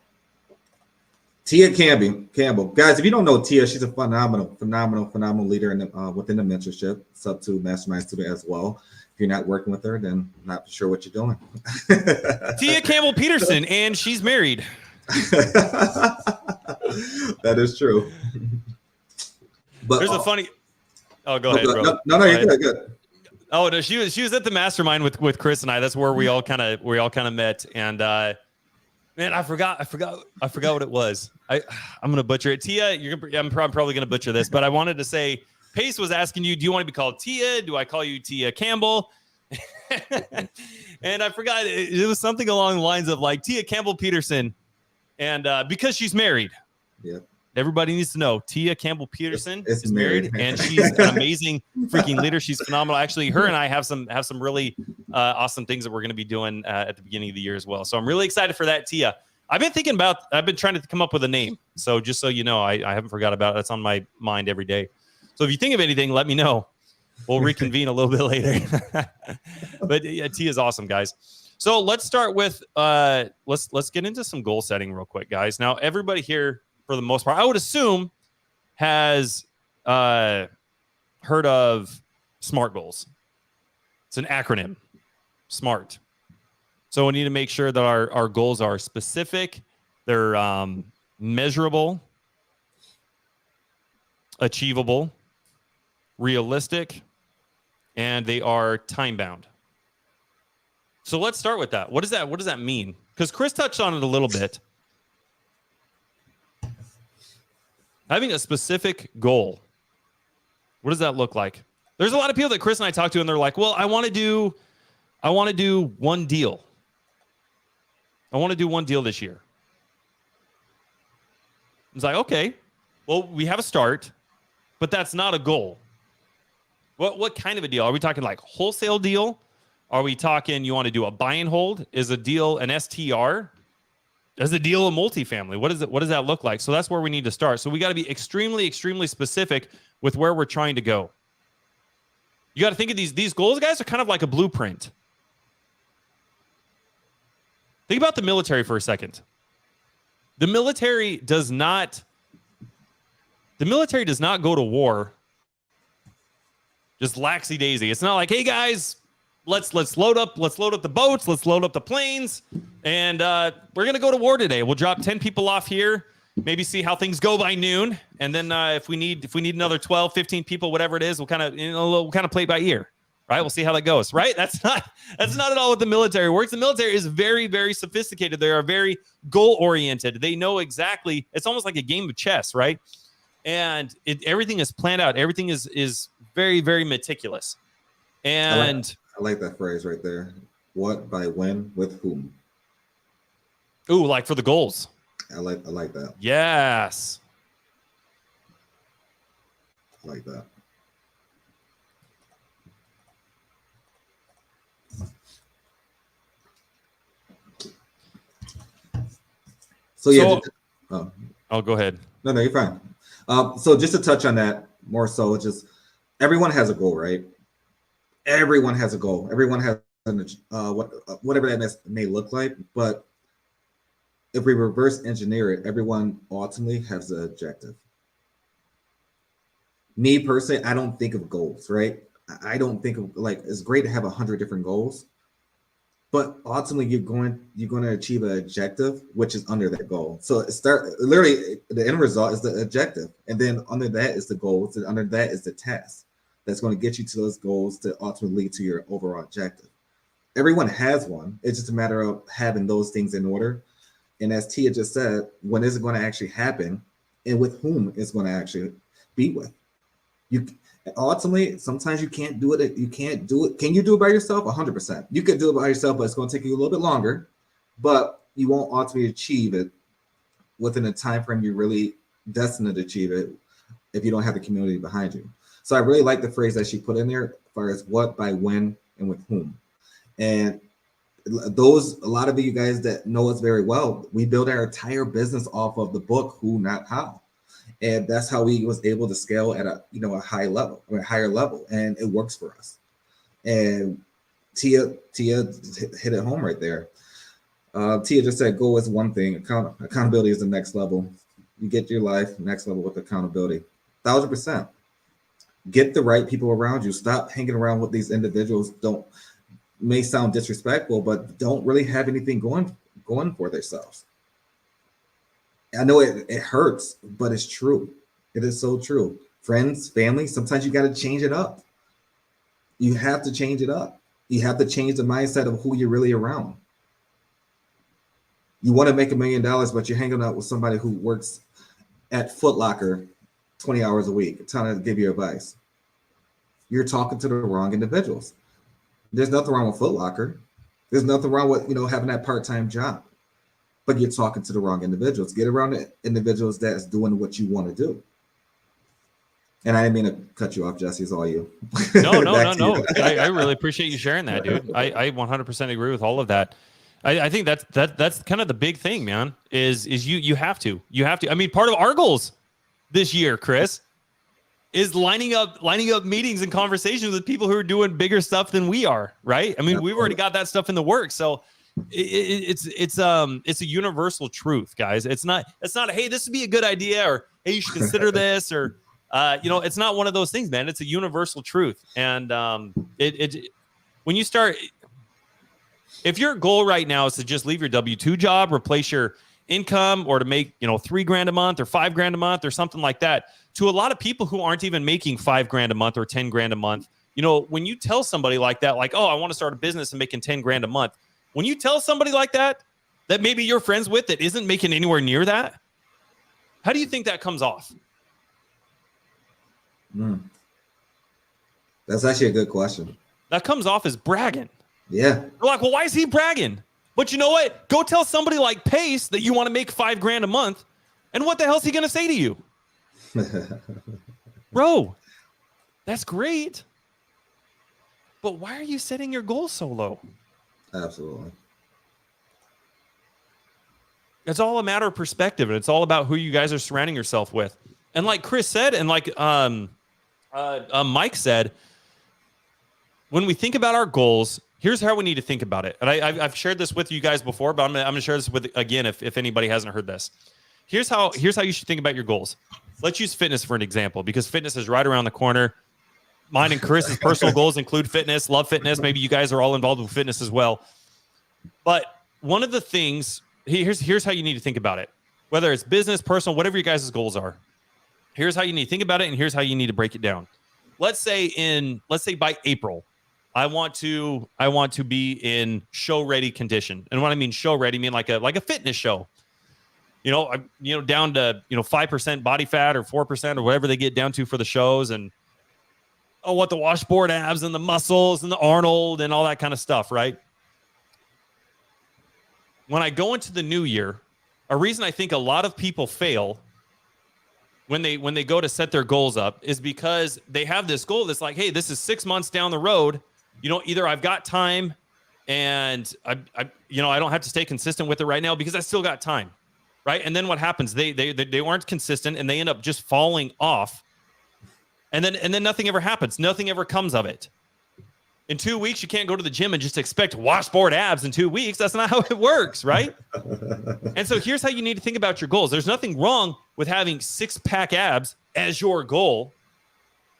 Tia Campbell, guys, if you don't know Tia, she's a phenomenal leader within the mentorship, sub to mastermind student as well. If you're not working with her, then I'm not sure what you're doing. Tia Campbell Peterson, and she's married. That is true. But there's a funny. Oh, go ahead, bro. No, you're good. Oh no, she was at the mastermind with Chris and I. That's where we all kind of met. And man, I forgot what it was. I'm gonna butcher it. Tia, I'm probably gonna butcher this, but I wanted to say Pace was asking you, do you want to be called Tia? Do I call you Tia Campbell? And I forgot it was something along the lines of like Tia Campbell Peterson, and because she's married. Yeah. Everybody needs to know Tia Campbell Peterson is married, and she's an amazing freaking leader. She's phenomenal. Actually, her and I have some really awesome things that we're going to be doing at the beginning of the year as well. So I'm really excited for that, Tia. I've been trying to come up with a name. So just so you know, I haven't forgot about it. It's on my mind every day. So if you think of anything, let me know. We'll reconvene a little bit later. But yeah, T is awesome, guys. So let's start with let's get into some goal setting real quick, guys. Now, everybody here, for the most part, I would assume, has heard of SMART goals. It's an acronym, SMART. So we need to make sure that our goals are specific, they're measurable, achievable, realistic, and they are time bound. So let's start with that. What does that mean? Because Chris touched on it a little bit. Having a specific goal, what does that look like? There's a lot of people that Chris and I talk to, and they're like, well, I want to do one deal. I want to do one deal this year. It's like, okay, well, we have a start, but that's not a goal. What kind of a deal? Are we talking like wholesale deal? Are we talking you want to do a buy and hold? Is a deal an STR? Is a deal a multifamily? What does that look like? So that's where we need to start. So we got to be extremely, extremely specific with where we're trying to go. You got to think of these goals, guys, are kind of like a blueprint. Think about the military for a second. The military does not go to war just laxy daisy. It's not like, hey guys, let's load up the boats, let's load up the planes, and we're gonna go to war today. We'll drop 10 people off here, maybe see how things go by noon, and then if we need another 12, 15 people, whatever it is, we'll kind of play it by ear. Right? We'll see how that goes. Right? That's not at all what the military works. The military is very, very sophisticated. They are very goal oriented. They know exactly. It's almost like a game of chess, right? And everything is planned out. Everything is very, very meticulous. And I like that phrase right there. What, by when, with whom? Ooh, like for the goals. I like that. Yes. I like that. So yeah. Go ahead. No, you're fine. So just to touch on that more so, just everyone has a goal, right? Everyone has a goal. Everyone has whatever that may look like. But if we reverse engineer it, everyone ultimately has an objective. Me personally, I don't think of goals, right? I don't think of like it's great to have 100 different goals. But ultimately, you're going to achieve an objective, which is under that goal. So literally, the end result is the objective, and then under that is the goals, and under that is the task that's going to get you to those goals to ultimately lead to your overall objective. Everyone has one. It's just a matter of having those things in order. And as Tia just said, when is it going to actually happen, and with whom it's going to actually be with? Ultimately, sometimes you can't do it. You can't do it. Can you do it by yourself? 100%. You can do it by yourself, but it's going to take you a little bit longer. But you won't ultimately achieve it within the time frame you're really destined to achieve it if you don't have the community behind you. So I really like the phrase that she put in there as far as what, by when, and with whom. And a lot of you guys that know us very well, we build our entire business off of the book, Who, Not How. And that's how we was able to scale at a higher level, and it works for us. And Tia hit it home right there. Tia just said, "Goal is one thing. Accountability is the next level. You get your life next level with accountability. 1,000%. Get the right people around you. Stop hanging around with these individuals. May sound disrespectful, but don't really have anything going for themselves." I know it hurts, but it's true. It is so true. Friends, family, sometimes you got to change it up. You have to change it up. You have to change the mindset of who you're really around. You want to make $1 million, but you're hanging out with somebody who works at Foot Locker 20 hours a week, trying to give you advice. You're talking to the wrong individuals. There's nothing wrong with Foot Locker. There's nothing wrong with having that part-time job. But you're talking to the wrong individuals. Get around the individuals that's doing what you want to do. And I didn't mean to cut you off, Jesse. It's all you. No. I really appreciate you sharing that, dude. I 100% agree with all of that. I think that's kind of the big thing, man, is you have to. I mean, part of our goals this year, Chris, is lining up meetings and conversations with people who are doing bigger stuff than we are, right? I mean, we've already got that stuff in the works. So it's a universal truth, guys. It's not hey, this would be a good idea, or hey, you should consider this, or it's not one of those things, man. It's a universal truth. And when you start, if your goal right now is to just leave your W-2 job, replace your income, or to make $3,000 a month or $5,000 a month or something like that, to a lot of people who aren't even making $5,000 a month or $10,000 a month, when you tell somebody like that, like, oh, I want to start a business and making $10,000 a month, when you tell somebody like that maybe you're friends with, that isn't making anywhere near that, how do you think that comes off? That's actually a good question. That comes off as bragging. Yeah. They're like, well, why is he bragging? But you know what? Go tell somebody like Pace that you want to make $5,000 a month, and what the hell is he going to say to you? Bro, that's great. But why are you setting your goals so low? Absolutely. It's all a matter of perspective, and it's all about who you guys are surrounding yourself with. And like Chris said, and like Mike said, when we think about our goals, here's how we need to think about it. And I've shared this with you guys before, but I'm gonna share this with again if anybody hasn't heard this. Here's how you should think about your goals. Let's use fitness for an example, because fitness is right around the corner. Mine and Chris's personal goals include fitness, love fitness. Maybe you guys are all involved with fitness as well. But one of the things, here's how you need to think about it. Whether it's business, personal, whatever your guys' goals are. Here's how you need to think about it, and here's how you need to break it down. Let's say by April, I want to be in show ready condition. And when I mean show ready, I mean like a fitness show. Down to 5% body fat or 4% or whatever they get down to for the shows, and what the washboard abs and the muscles and the Arnold and all that kind of stuff, right? When I go into the new year, a reason I think a lot of people fail when they go to set their goals up is because they have this goal that's like, hey, this is 6 months down the road. Either I've got time and I don't have to stay consistent with it right now because I still got time, right? And then what happens? They aren't consistent and they end up just falling off. And then nothing ever happens. Nothing ever comes of it. In 2 weeks, you can't go to the gym and just expect washboard abs in 2 weeks. That's not how it works, right? And so here's how you need to think about your goals. There's nothing wrong with having 6-pack abs as your goal.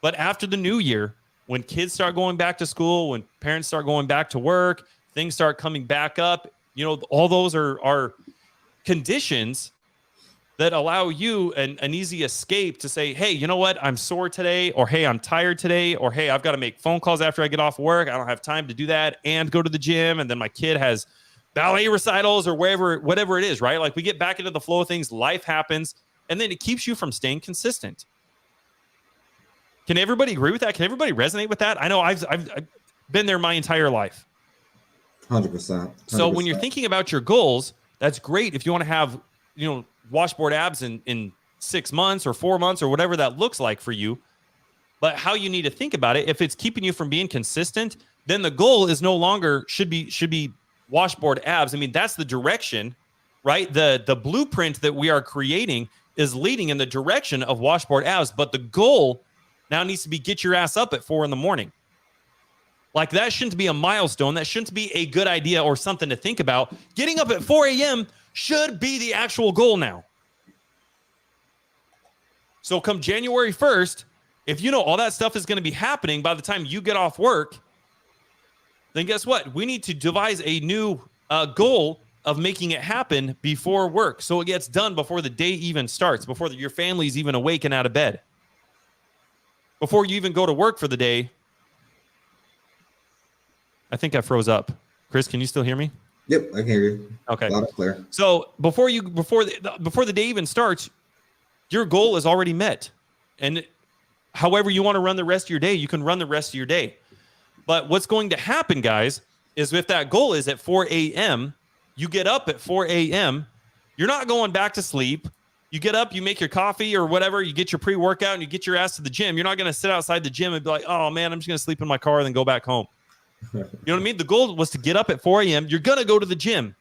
But after the new year, when kids start going back to school, when parents start going back to work, things start coming back up, all those are conditions that allow you an easy escape to say, hey, you know what? I'm sore today, or hey, I'm tired today, or hey, I've got to make phone calls after I get off work. I don't have time to do that and go to the gym. And then my kid has ballet recitals or whatever it is, right? Like we get back into the flow of things, life happens, and then it keeps you from staying consistent. Can everybody agree with that? Can everybody resonate with that? I know I've been there my entire life. 100%. So when you're thinking about your goals, that's great. If you want to have, washboard abs in 6 months or 4 months or whatever that looks like for you. But how you need to think about it, if it's keeping you from being consistent, then the goal is no longer should be washboard abs. I mean, that's the direction, right? The blueprint that we are creating is leading in the direction of washboard abs, but the goal now needs to be get your ass up at 4 a.m. Like that shouldn't be a milestone. That shouldn't be a good idea or something to think about. Getting up at 4 a.m. should be the actual goal now. So come January 1st, if you know all that stuff is going to be happening by the time you get off work, then guess what? We need to devise a new goal of making it happen before work. So it gets done before the day even starts, before your family's even awake and out of bed. Before you even go to work for the day. I think I froze up. Chris, can you still hear me? Yep, I can hear you. Okay. Loud and clear. So before the day even starts, your goal is already met. And however you want to run the rest of your day, you can run the rest of your day. But what's going to happen, guys, is if that goal is at 4 a.m., you get up at 4 a.m., you're not going back to sleep. You get up, you make your coffee or whatever, you get your pre-workout and you get your ass to the gym. You're not going to sit outside the gym and be like, oh man, I'm just going to sleep in my car and then go back home. You know what I mean? The goal was to get up at 4 a.m. You're going to go to the gym.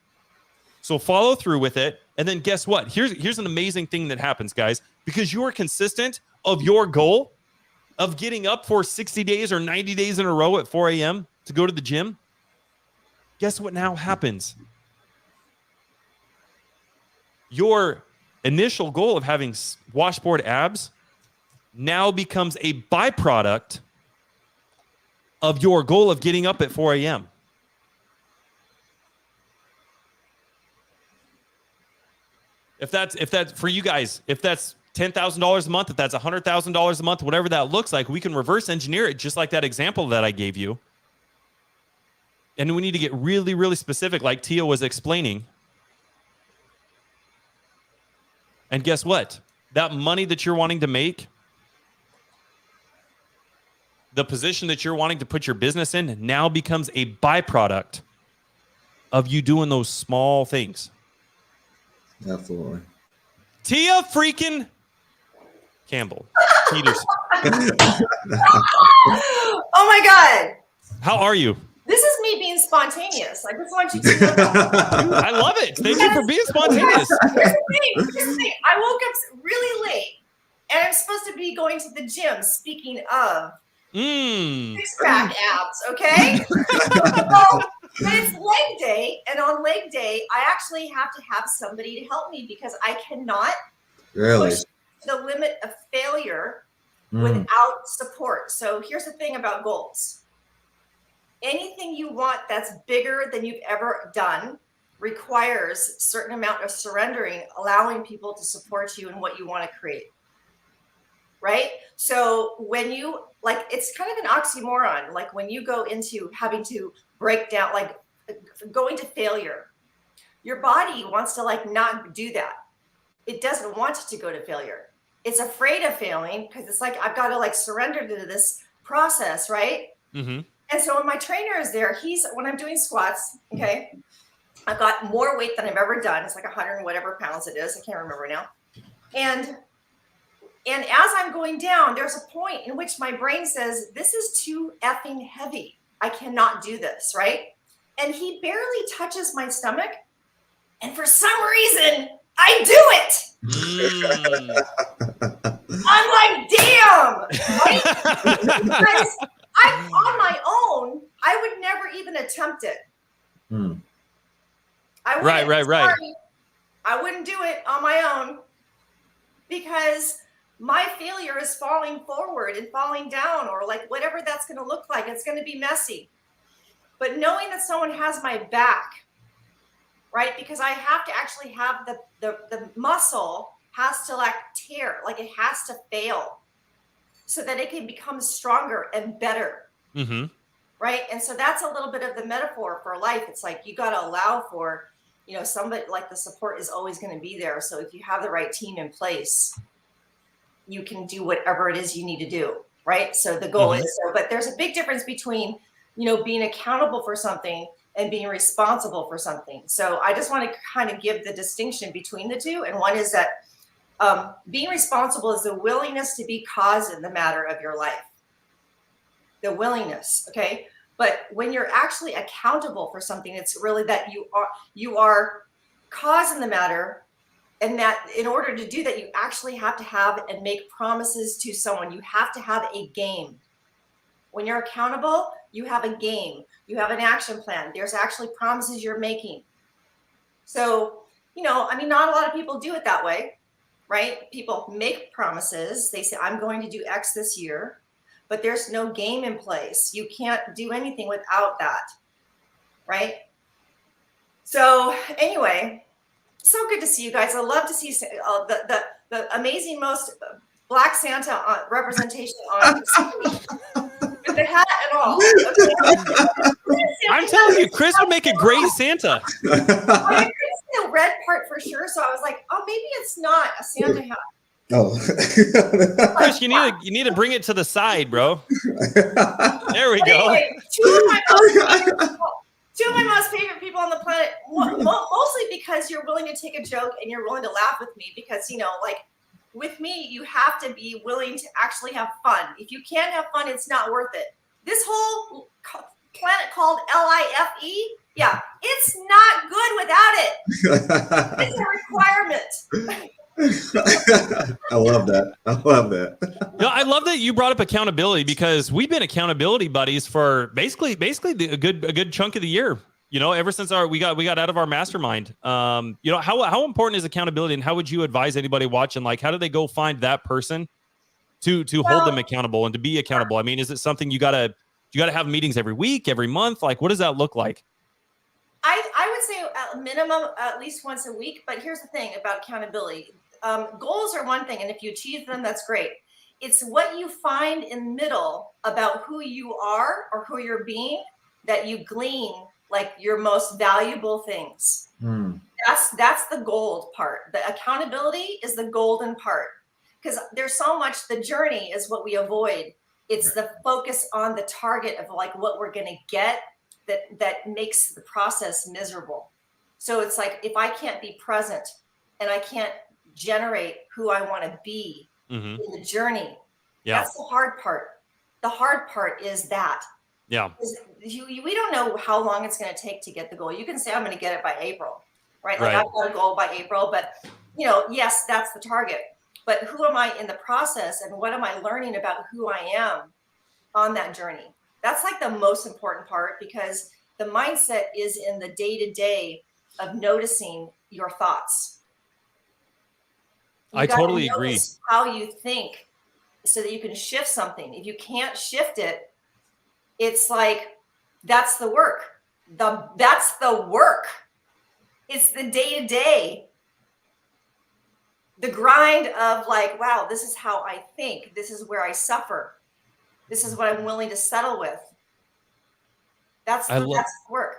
So follow through with it. And then guess what? Here's an amazing thing that happens, guys. Because you are consistent of your goal of getting up for 60 days or 90 days in a row at 4 a.m. to go to the gym. Guess what now happens? Your initial goal of having washboard abs now becomes a byproduct of your goal of getting up at 4 a.m. If that's for you guys, if that's $10,000 a month, if that's $100,000 a month, whatever that looks like, we can reverse engineer it just like that example that I gave you. And we need to get really, really specific, like Tia was explaining. And guess what? That money that you're wanting to make, the position that you're wanting to put your business in now becomes a byproduct of you doing those small things. Absolutely. Tia freaking Campbell. Peterson. Oh my God. How are you? This is me being spontaneous. I just want you to know that. I love it. Thank you for being spontaneous. Here's the thing. I woke up really late and I'm supposed to be going to the gym. Speaking of six-pack abs, okay? But it's leg day, and on leg day, I actually have to have somebody to help me because I cannot push the limit of failure without support. So here's the thing about goals. Anything you want that's bigger than you've ever done requires a certain amount of surrendering, allowing people to support you in what you want to create. Right? So when you, like, it's kind of an oxymoron. Like when you go into having to break down, like going to failure, your body wants to like not do that. It doesn't want to go to failure. It's afraid of failing because it's like, I've got to like surrender to this process. Right? Mm-hmm. And so when my trainer is there, when I'm doing squats, okay, I've got more weight than I've ever done. It's like 100 and whatever pounds it is. I can't remember now. And as I'm going down, there's a point in which my brain says, this is too effing heavy. I cannot do this, right? And he barely touches my stomach. And for some reason, I do it. I'm like, damn. Right? Because on my own, I would never even attempt it. Right. I wouldn't do it on my own because my failure is falling forward and falling down, or like whatever that's going to look like. It's going to be messy. But knowing that someone has my back, right? Because I have to actually have the muscle has to like tear, like it has to fail so that it can become stronger and better. Mm-hmm. Right. And so that's a little bit of the metaphor for life. It's like you got to allow for, you know, somebody like the support is always going to be there. So if you have the right team in place, you can do whatever it is you need to do. Right. So the goal is so, but there's a big difference between, you know, being accountable for something and being responsible for something. So I just want to kind of give the distinction between the two. And one is that being responsible is the willingness to be cause in the matter of your life. The willingness. Okay. But when you're actually accountable for something, it's really that you are cause in the matter. And that in order to do that, you actually have to have and make promises to someone. You have to have a game. When you're accountable, you have a game. You have an action plan. There's actually promises you're making. So, you know, I mean, not a lot of people do it that way, right? People make promises. They say, I'm going to do X this year, but there's no game in place. You can't do anything without that, right? So anyway, so good to see you guys. I love to see the amazing most Black Santa representation on with the hat and all. Okay. I'm telling you, Chris would make a great Santa. I couldn't see the red part for sure, so I was like, oh, maybe it's not a Santa hat. Oh, Chris, you need to bring it to the side, bro. There we go. Anyway, two of my most favorite people on the planet, mostly because you're willing to take a joke and you're willing to laugh with me because, you know, like with me, you have to be willing to actually have fun. If you can't have fun, it's not worth it. This whole planet called LIFE? Yeah, it's not good without it. It's a requirement. I love that. I love that. No, I love that you brought up accountability, because we've been accountability buddies for basically a good chunk of the year. You know, ever since we got out of our mastermind. You know, how important is accountability, and how would you advise anybody watching? Like, how do they go find that person to hold them accountable and to be accountable? I mean, is it something you gotta have meetings every week, every month? Like, what does that look like? I would say at minimum at least once a week. But here's the thing about accountability. Goals are one thing, and if you achieve them, that's great. It's what you find in the middle about who you are or who you're being that you glean, like your most valuable things. That's the gold part. The accountability is the golden part, because there's so much. The journey is what we avoid. It's the focus on the target of like what we're going to get that makes the process miserable. So it's like, if I can't be present and I can't generate who I want to be in the journey, that's the hard part. The hard part is that. Yeah. We don't know how long it's going to take to get the goal. You can say, I'm going to get it by April, right? Like I've got a goal by April, but you know, yes, that's the target. But who am I in the process, and what am I learning about who I am on that journey? That's like the most important part, because the mindset is in the day-to-day of noticing your thoughts. I totally agree. How you think so that you can shift something. If you can't shift it, it's like, that's the work. That's the work. It's the day-to-day. The grind of like, wow, this is how I think. This is where I suffer. This is what I'm willing to settle with. That's the work.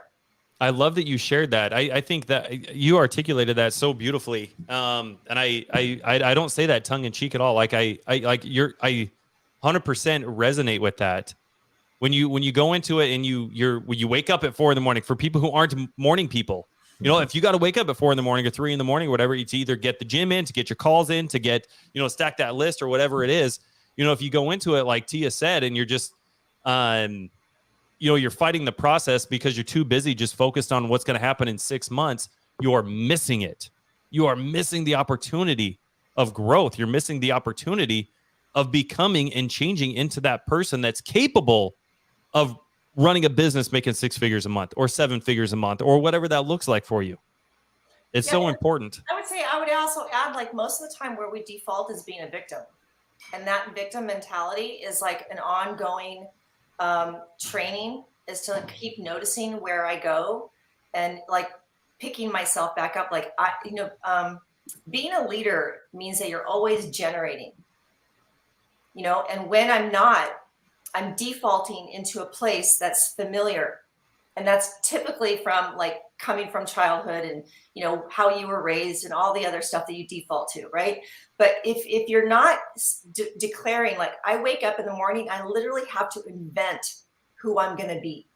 I love that you shared that. I think that you articulated that so beautifully. And I don't say that tongue in cheek at all. Like I 100% resonate with that. When you go into it and when you wake up at 4 a.m, for people who aren't morning people, you know, if you got to wake up at 4 a.m. or 3 a.m, or whatever, it's either get the gym in, to get your calls in, to get, you know, stack that list or whatever it is. You know, if you go into it, like Tia said, and you're just, you know, you're fighting the process because you're too busy just focused on what's going to happen in 6 months, you're missing it. You are missing the opportunity of growth. You're missing the opportunity of becoming and changing into that person that's capable of running a business, making 6 figures a month or 7 figures a month or whatever that looks like for you. It's so important. I would say, I would also add, like, most of the time where we default is being a victim. And that victim mentality is like an ongoing training, is to keep noticing where I go and like picking myself back up. Like, being a leader means that you're always generating, you know, and when I'm not, I'm defaulting into a place that's familiar. And that's typically from like coming from childhood and, you know, how you were raised and all the other stuff that you default to. Right. But if you're not declaring, like, I wake up in the morning, I literally have to invent who I'm going to be.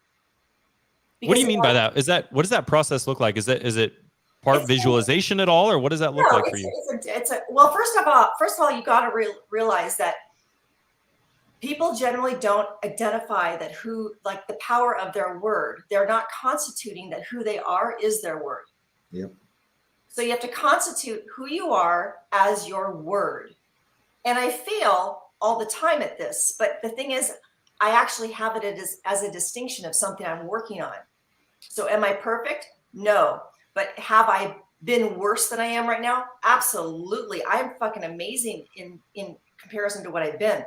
What do you mean by that? What does that process look like? Is it part visualization at all, or what does that look like for you? Well, first of all, you got to realize that people generally don't identify that like the power of their word. They're not constituting that who they are is their word. Yep. So you have to constitute who you are as your word. And I fail all the time at this, but the thing is, I actually have it as a distinction of something I'm working on. So am I perfect? No. But have I been worse than I am right now? Absolutely. I'm fucking amazing in comparison to what I've been.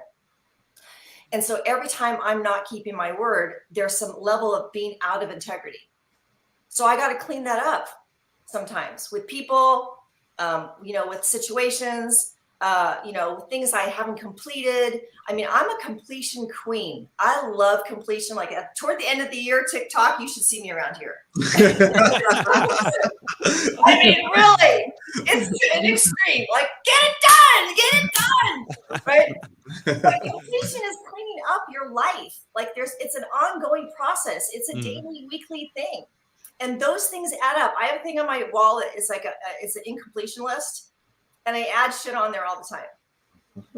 And so every time I'm not keeping my word, there's some level of being out of integrity. So I got to clean that up sometimes with people, with situations, with things I haven't completed. I mean, I'm a completion queen. I love completion. Like toward the end of the year, TikTok, you should see me around here. I mean, really, it's an extreme. Like, get it done, right? But completion is cleaning up your life. Like it's an ongoing process. It's a daily, weekly thing. And those things add up. I have a thing on my wall that is like it's an incompletion list. And I add shit on there all the time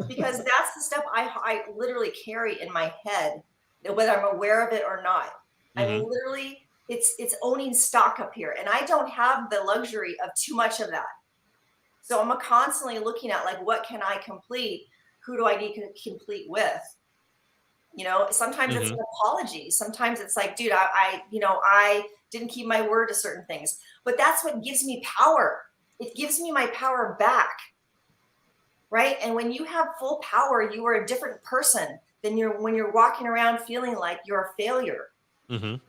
because that's the stuff I literally carry in my head, whether I'm aware of it or not. I'm Mhm. literally, it's owning stock up here. And I don't have the luxury of too much of that. So I'm constantly looking at like, what can I complete? Who do I need to complete with? You know, sometimes it's an Mhm. apology. Sometimes it's like, dude, I didn't keep my word to certain things, but that's what gives me power. It gives me my power back. Right. And when you have full power, you are a different person than when you're walking around feeling like you're a failure. Mhm.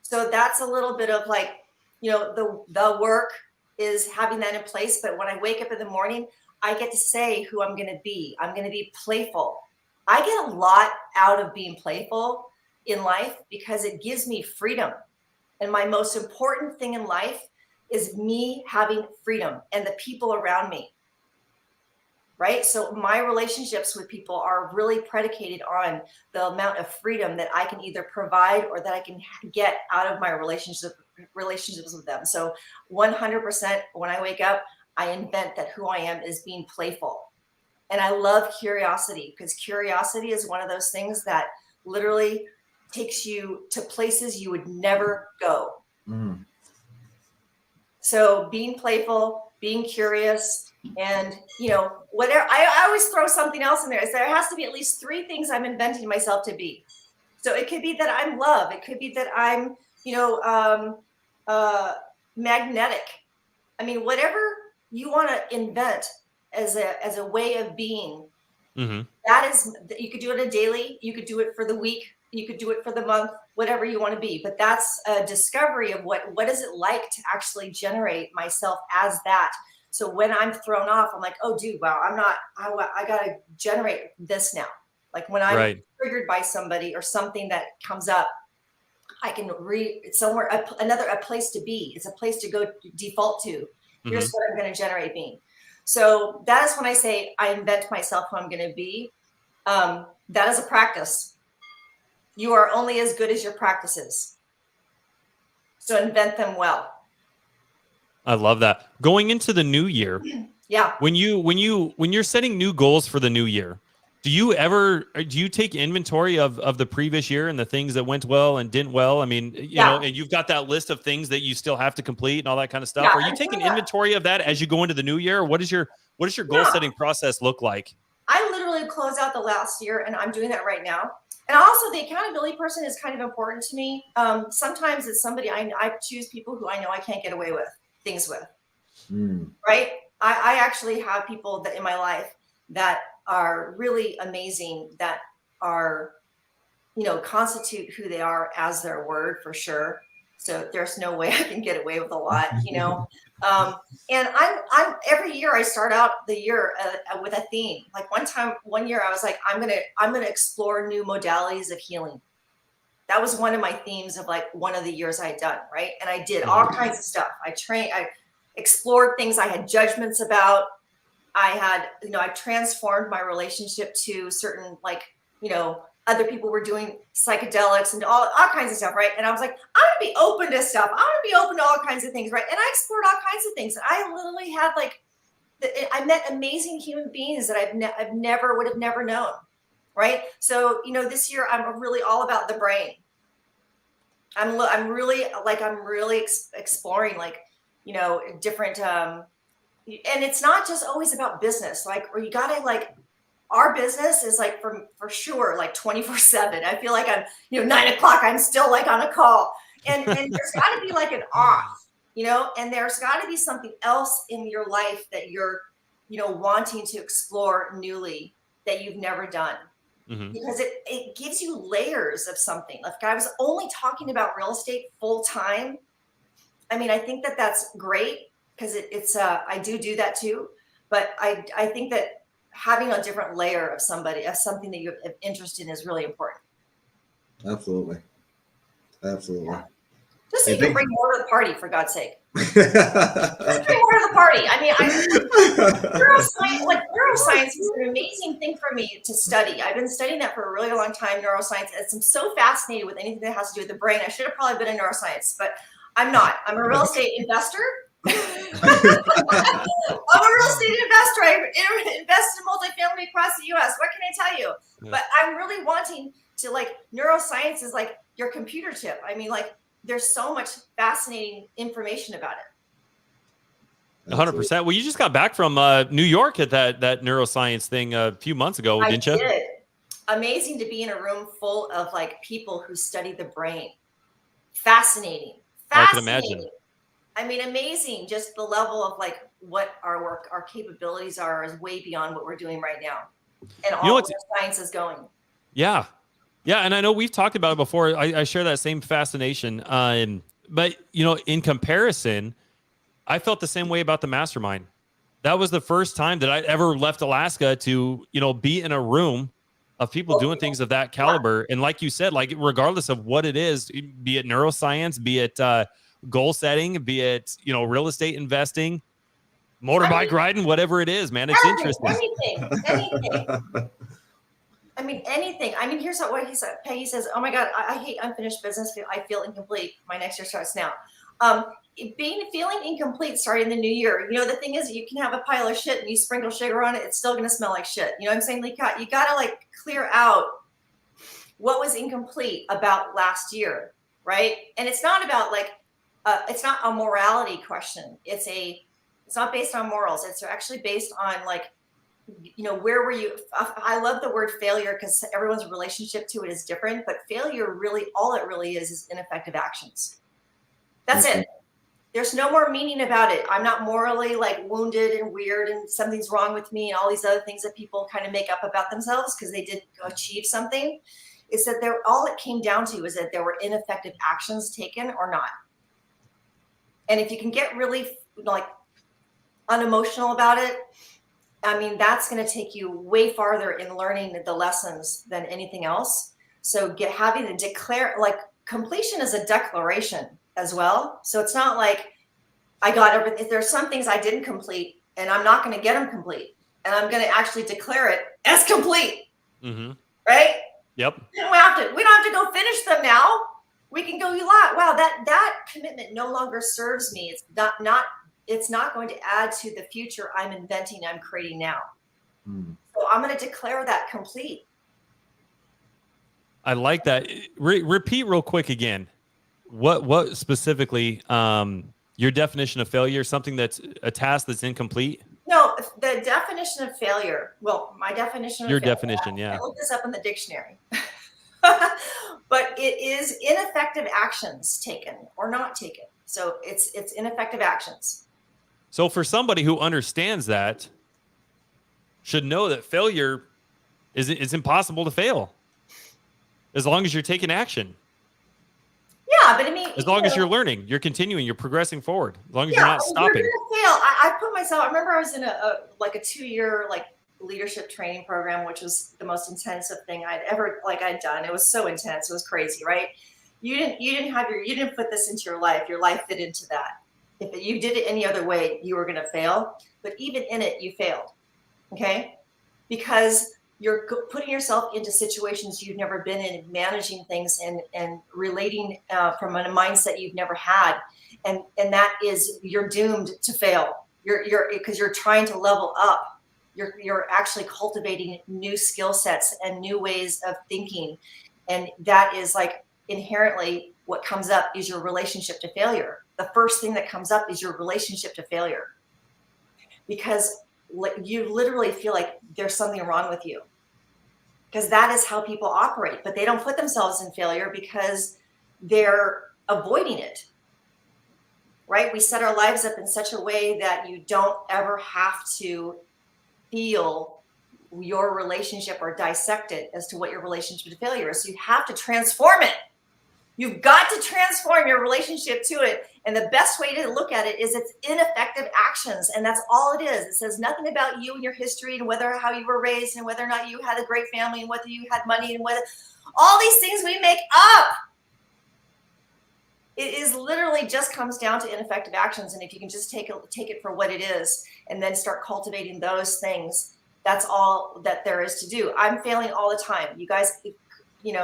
So that's a little bit of like, the work is having that in place. But when I wake up in the morning, I get to say who I'm going to be. I'm going to be playful. I get a lot out of being playful in life because it gives me freedom. And my most important thing in life is me having freedom and the people around me. Right. So my relationships with people are really predicated on the amount of freedom that I can either provide or that I can get out of my relationships with them. So 100% when I wake up, I invent that who I am is being playful. And I love curiosity because curiosity is one of those things that literally takes you to places you would never go. Mm. So being playful, being curious, and whatever. I always throw something else in there. Is there has to be at least 3 things I'm inventing myself to be. So it could be that I'm love. It could be that I'm, magnetic. I mean, whatever you want to invent as a way of being, Mhm. that is, you could do it a daily, you could do it for the week, you could do it for the month, whatever you want to be. But that's a discovery of what is it like to actually generate myself as that. So when I'm thrown off, I'm like, oh dude, wow, I gotta generate this now. Like when I'm Right. triggered by somebody or something that comes up, I can somewhere, a place to be. It's a place to go default to. Here's Mhm. what I'm going to generate being. So that is when I say I invent myself who I'm going to be. That is a practice. You are only as good as your practices. So invent them well. I love that. Going into the new year, Yeah. when you're setting new goals for the new year, do you take inventory of the previous year and the things that went well and didn't well? I mean, Yeah. and you've got that list of things that you still have to complete and all that kind of stuff. Yeah. Are you taking inventory of that as you go into the new year? What does your goal Yeah. setting process look like? I literally close out the last year, and I'm doing that right now. And also, the accountability person is kind of important to me. Sometimes it's somebody I choose people who I know I can't get away with things with. Mm. Right? I actually have people that in my life that are really amazing, that are, constitute who they are as their word for sure. So there's no way I can get away with a lot, and I'm every year I start out the year with a theme. Like one year I was like, I'm gonna explore new modalities of healing. That was one of my themes of like one of the years I had done, right? And I did all kinds of stuff. I explored things I had judgments about. I had, I transformed my relationship to certain, like, other people were doing psychedelics and all kinds of stuff, right? And I was like, I'm gonna be open to stuff. I'm gonna be open to all kinds of things, right? And I explored all kinds of things. I literally had like, I met amazing human beings that I've never would have never known, right? So, this year I'm really all about the brain. I'm really exploring like, different, and it's not just always about business, like, or you gotta like, our business is like for sure like 24/7. I feel like I'm 9 o'clock I'm still like on a call, and there's got to be like an off, and there's got to be something else in your life that you're wanting to explore newly that you've never done, because it gives you layers of something. Like I was only talking about real estate full time. I mean, I think that that's great because it's I do that too, but I think that having a different layer of something that you're interested in is really important. Absolutely. Yeah. Just so you Hey, can bring more to the party, for God's sake. Just bring more to the party. I mean, neuroscience is an amazing thing for me to study. I've been studying that for a really long time, neuroscience. I'm so fascinated with anything that has to do with the brain. I should have probably been in neuroscience, but I'm not. I'm a real estate investor. I'm a real estate investor. I invest in multifamily across the U.S. What can I tell you? But I'm really wanting to, like, neuroscience is like your computer chip. I mean, like, there's so much fascinating information about it. 100%. Well, you just got back from New York at that neuroscience thing a few months ago, didn't you? I did. Amazing to be in a room full of like people who study the brain. Fascinating. I can imagine. I mean, amazing. Just the level of like what our work, our capabilities are is way beyond what we're doing right now. And all the science is going. Yeah. Yeah. And I know we've talked about it before. I share that same fascination. But, in comparison, I felt the same way about the mastermind. That was the first time that I'd ever left Alaska to, be in a room of people doing things of that caliber. And like you said, like regardless of what it is, be it neuroscience, be it goal setting, be it, real estate investing, motorbike riding, whatever it is, man, it's interesting. Anything. I mean, anything. I mean, here's what he said. Peggy says, oh my God, I hate unfinished business. I feel incomplete. My next year starts now. Feeling incomplete starting the new year. The thing is, you can have a pile of shit and you sprinkle sugar on it, it's still going to smell like shit. You know what I'm saying? Like, you got to like clear out what was incomplete about last year, right? And it's not about like, it's not a morality question. It's not based on morals. It's actually based on like, where were you? I love the word failure because everyone's relationship to it is different, but failure really, all it really is ineffective actions. That's it. There's no more meaning about it. I'm not morally like wounded and weird and something's wrong with me and all these other things that people kind of make up about themselves because they did achieve something. Is that all it came down to is that there were ineffective actions taken or not. And if you can get really like unemotional about it, I mean, that's going to take you way farther in learning the lessons than anything else. So having to declare, like, completion is a declaration as well. So it's not like I got everything. There's some things I didn't complete and I'm not going to get them complete. And I'm going to actually declare it as complete. Mm-hmm. Right? Yep. We don't have to go finish them now. We can go, wow, that commitment no longer serves me. It's not going to add to the future I'm inventing, I'm creating now. So I'm going to declare that complete. I like that. Repeat real quick again. What specifically, your definition of failure, something that's a task that's incomplete? No, the definition of failure. Well, my definition of your failure, definition, yeah. I looked this up in the dictionary. But it is ineffective actions taken or not taken. So it's ineffective actions. So for somebody who understands that, should know that failure is impossible to fail as long as you're taking action. Yeah, but I mean, as long as you're learning, you're continuing, you're progressing forward. As long as you're not stopping. You're gonna fail. I put myself. I remember I was in a 2-year leadership training program, which was the most intensive thing I'd done. It was so intense. It was crazy, right? You didn't put this into your life. Your life fit into that. If you did it any other way, you were going to fail. But even in it, you failed. Okay, because you're putting yourself into situations you've never been in, managing things and relating from a mindset you've never had, and that is you're doomed to fail. You're because you're trying to level up. You're actually cultivating new skill sets and new ways of thinking, and that is like inherently what comes up is your relationship to failure. The first thing that comes up is your relationship to failure, because you literally feel like there's something wrong with you, because that is how people operate. But they don't put themselves in failure because they're avoiding it, right? We set our lives up in such a way that you don't ever have to feel your relationship or dissect it as to what your relationship to failure is. So you have to transform it. You've got to transform your relationship to it. And the best way to look at it is it's ineffective actions. And that's all it is. It says nothing about you and your history and how you were raised and whether or not you had a great family and whether you had money and whether all these things we make up. It is literally just comes down to ineffective actions. And if you can just take it for what it is and then start cultivating those things, that's all that there is to do. I'm failing all the time. You guys,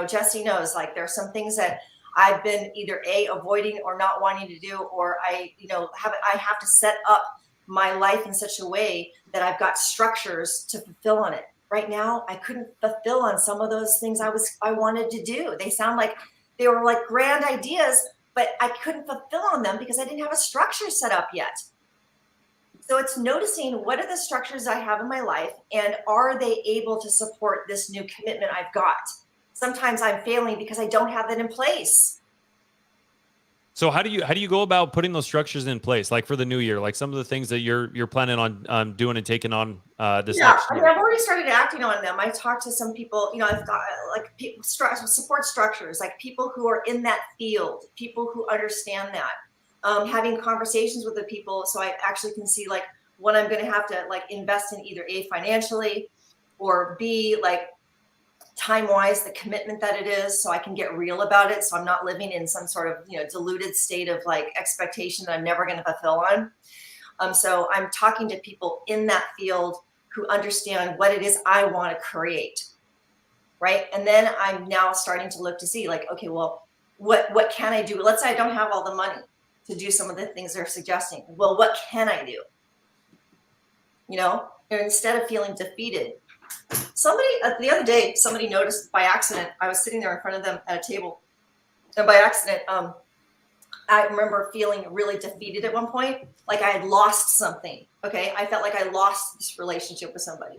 Jesse knows, like there's some things that I've been either avoiding or not wanting to do, or I have to set up my life in such a way that I've got structures to fulfill on it. Right now, I couldn't fulfill on some of those things I wanted to do. They sound like They were like grand ideas, but I couldn't fulfill on them because I didn't have a structure set up yet. So it's noticing what are the structures I have in my life and are they able to support this new commitment I've got? Sometimes I'm failing because I don't have that in place. So how do you go about putting those structures in place, like for the new year, like some of the things that you're planning on doing and taking on this next year? I've already started acting on them. I talked to some people, I've got like support structures, like people who are in that field, people who understand that, having conversations with the people so I actually can see like what I'm going to have to like invest in, either A, financially, or B, like time-wise, the commitment that it is, so I can get real about it. So I'm not living in some sort of, diluted state of like expectation that I'm never going to fulfill on. So I'm talking to people in that field who understand what it is I want to create. Right. And then I'm now starting to look to see like, okay, well, what can I do? Let's say I don't have all the money to do some of the things they're suggesting. Well, what can I do? And instead of feeling defeated, the other day, somebody noticed by accident, I was sitting there in front of them at a table, and by accident, I remember feeling really defeated at one point, like I had lost something. Okay. I felt like I lost this relationship with somebody.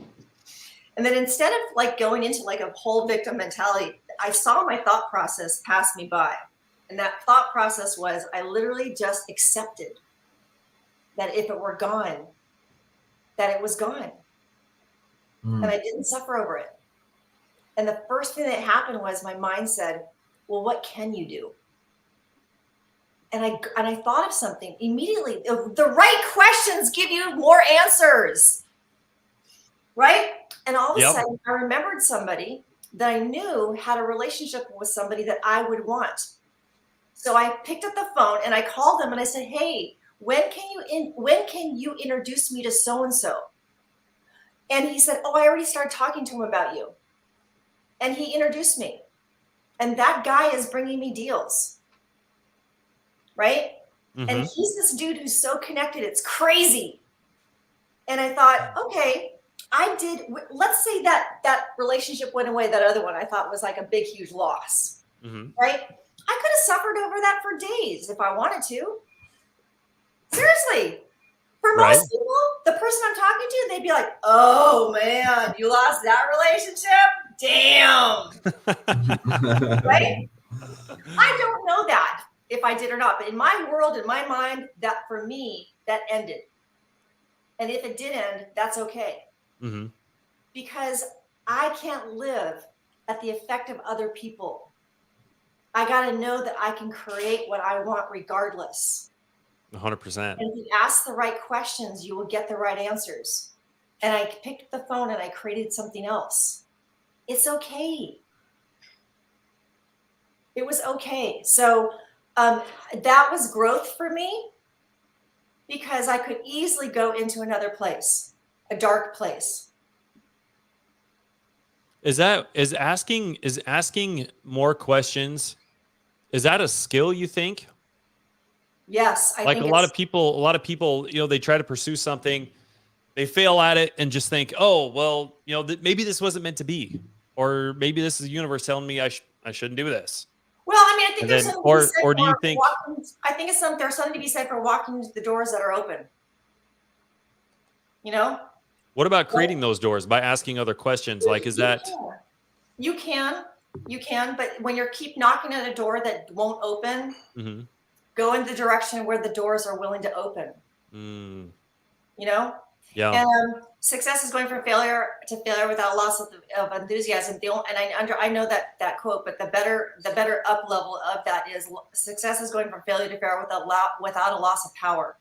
And then instead of like going into like a whole victim mentality, I saw my thought process pass me by. And that thought process was, I literally just accepted that if it were gone, that it was gone. And I didn't suffer over it. And the first thing that happened was my mind said, well, what can you do? And I thought of something immediately. The right questions give you more answers, right? And all of a sudden, I remembered somebody that I knew had a relationship with somebody that I would want. So I picked up the phone and I called them and I said, hey, when can you introduce me to so-and-so? And he said, oh, I already started talking to him about you. And he introduced me. And that guy is bringing me deals. Right? Mm-hmm. And he's this dude who's so connected. It's crazy. And I thought, okay, let's say that relationship went away. That other one I thought was like a big, huge loss. Mm-hmm. Right? I could have suffered over that for days if I wanted to. Seriously. For most people, the person I'm talking to, they'd be like, oh, man, you lost that relationship? Damn. Right? I don't know that if I did or not. But in my world, in my mind, that for me, that ended. And if it did end, that's okay. Mm-hmm. Because I can't live at the effect of other people. I got to know that I can create what I want regardless. 100%. And if you ask the right questions, you will get the right answers. And I picked up the phone and I created something else. It's okay. It was okay. So that was growth for me because I could easily go into another place, a dark place. Is asking more questions, is that a skill you think? Yes, I think a lot of people, they try to pursue something, they fail at it and just think, oh, well, maybe this wasn't meant to be, or maybe this is the universe telling me I shouldn't do this. Well, I mean, I think there's something to be said or do you think? There's something to be said for walking into the doors that are open. What about creating those doors by asking other questions? Like, is that? You can, but when you keep knocking at a door that won't open. Mm-hmm. Go in the direction where the doors are willing to open. Yeah. And success is going from failure to failure without loss of enthusiasm. I know that quote, but the better up level of that is success is going from failure to failure without a loss of power.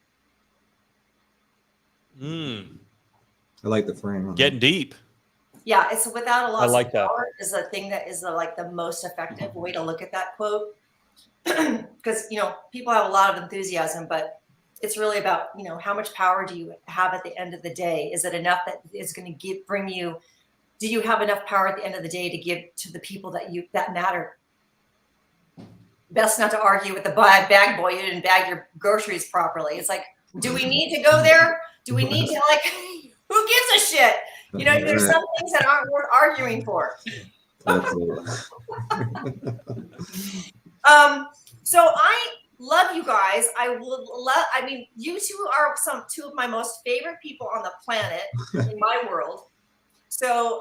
I like the frame. Getting deep. Yeah, it's without a loss of power is the thing that is the most effective way to look at that quote. Because people have a lot of enthusiasm, but it's really about how much power do you have at the end of the day? Is it enough that is going to bring you? Do you have enough power at the end of the day to give to the people that matter? Best not to argue with the bag boy who didn't bag your groceries properly. It's like, do we need to go there? Do we need to who gives a shit? There's some things that aren't worth arguing for. So I love you guys. I mean, you two are two of my most favorite people on the planet in my world. So,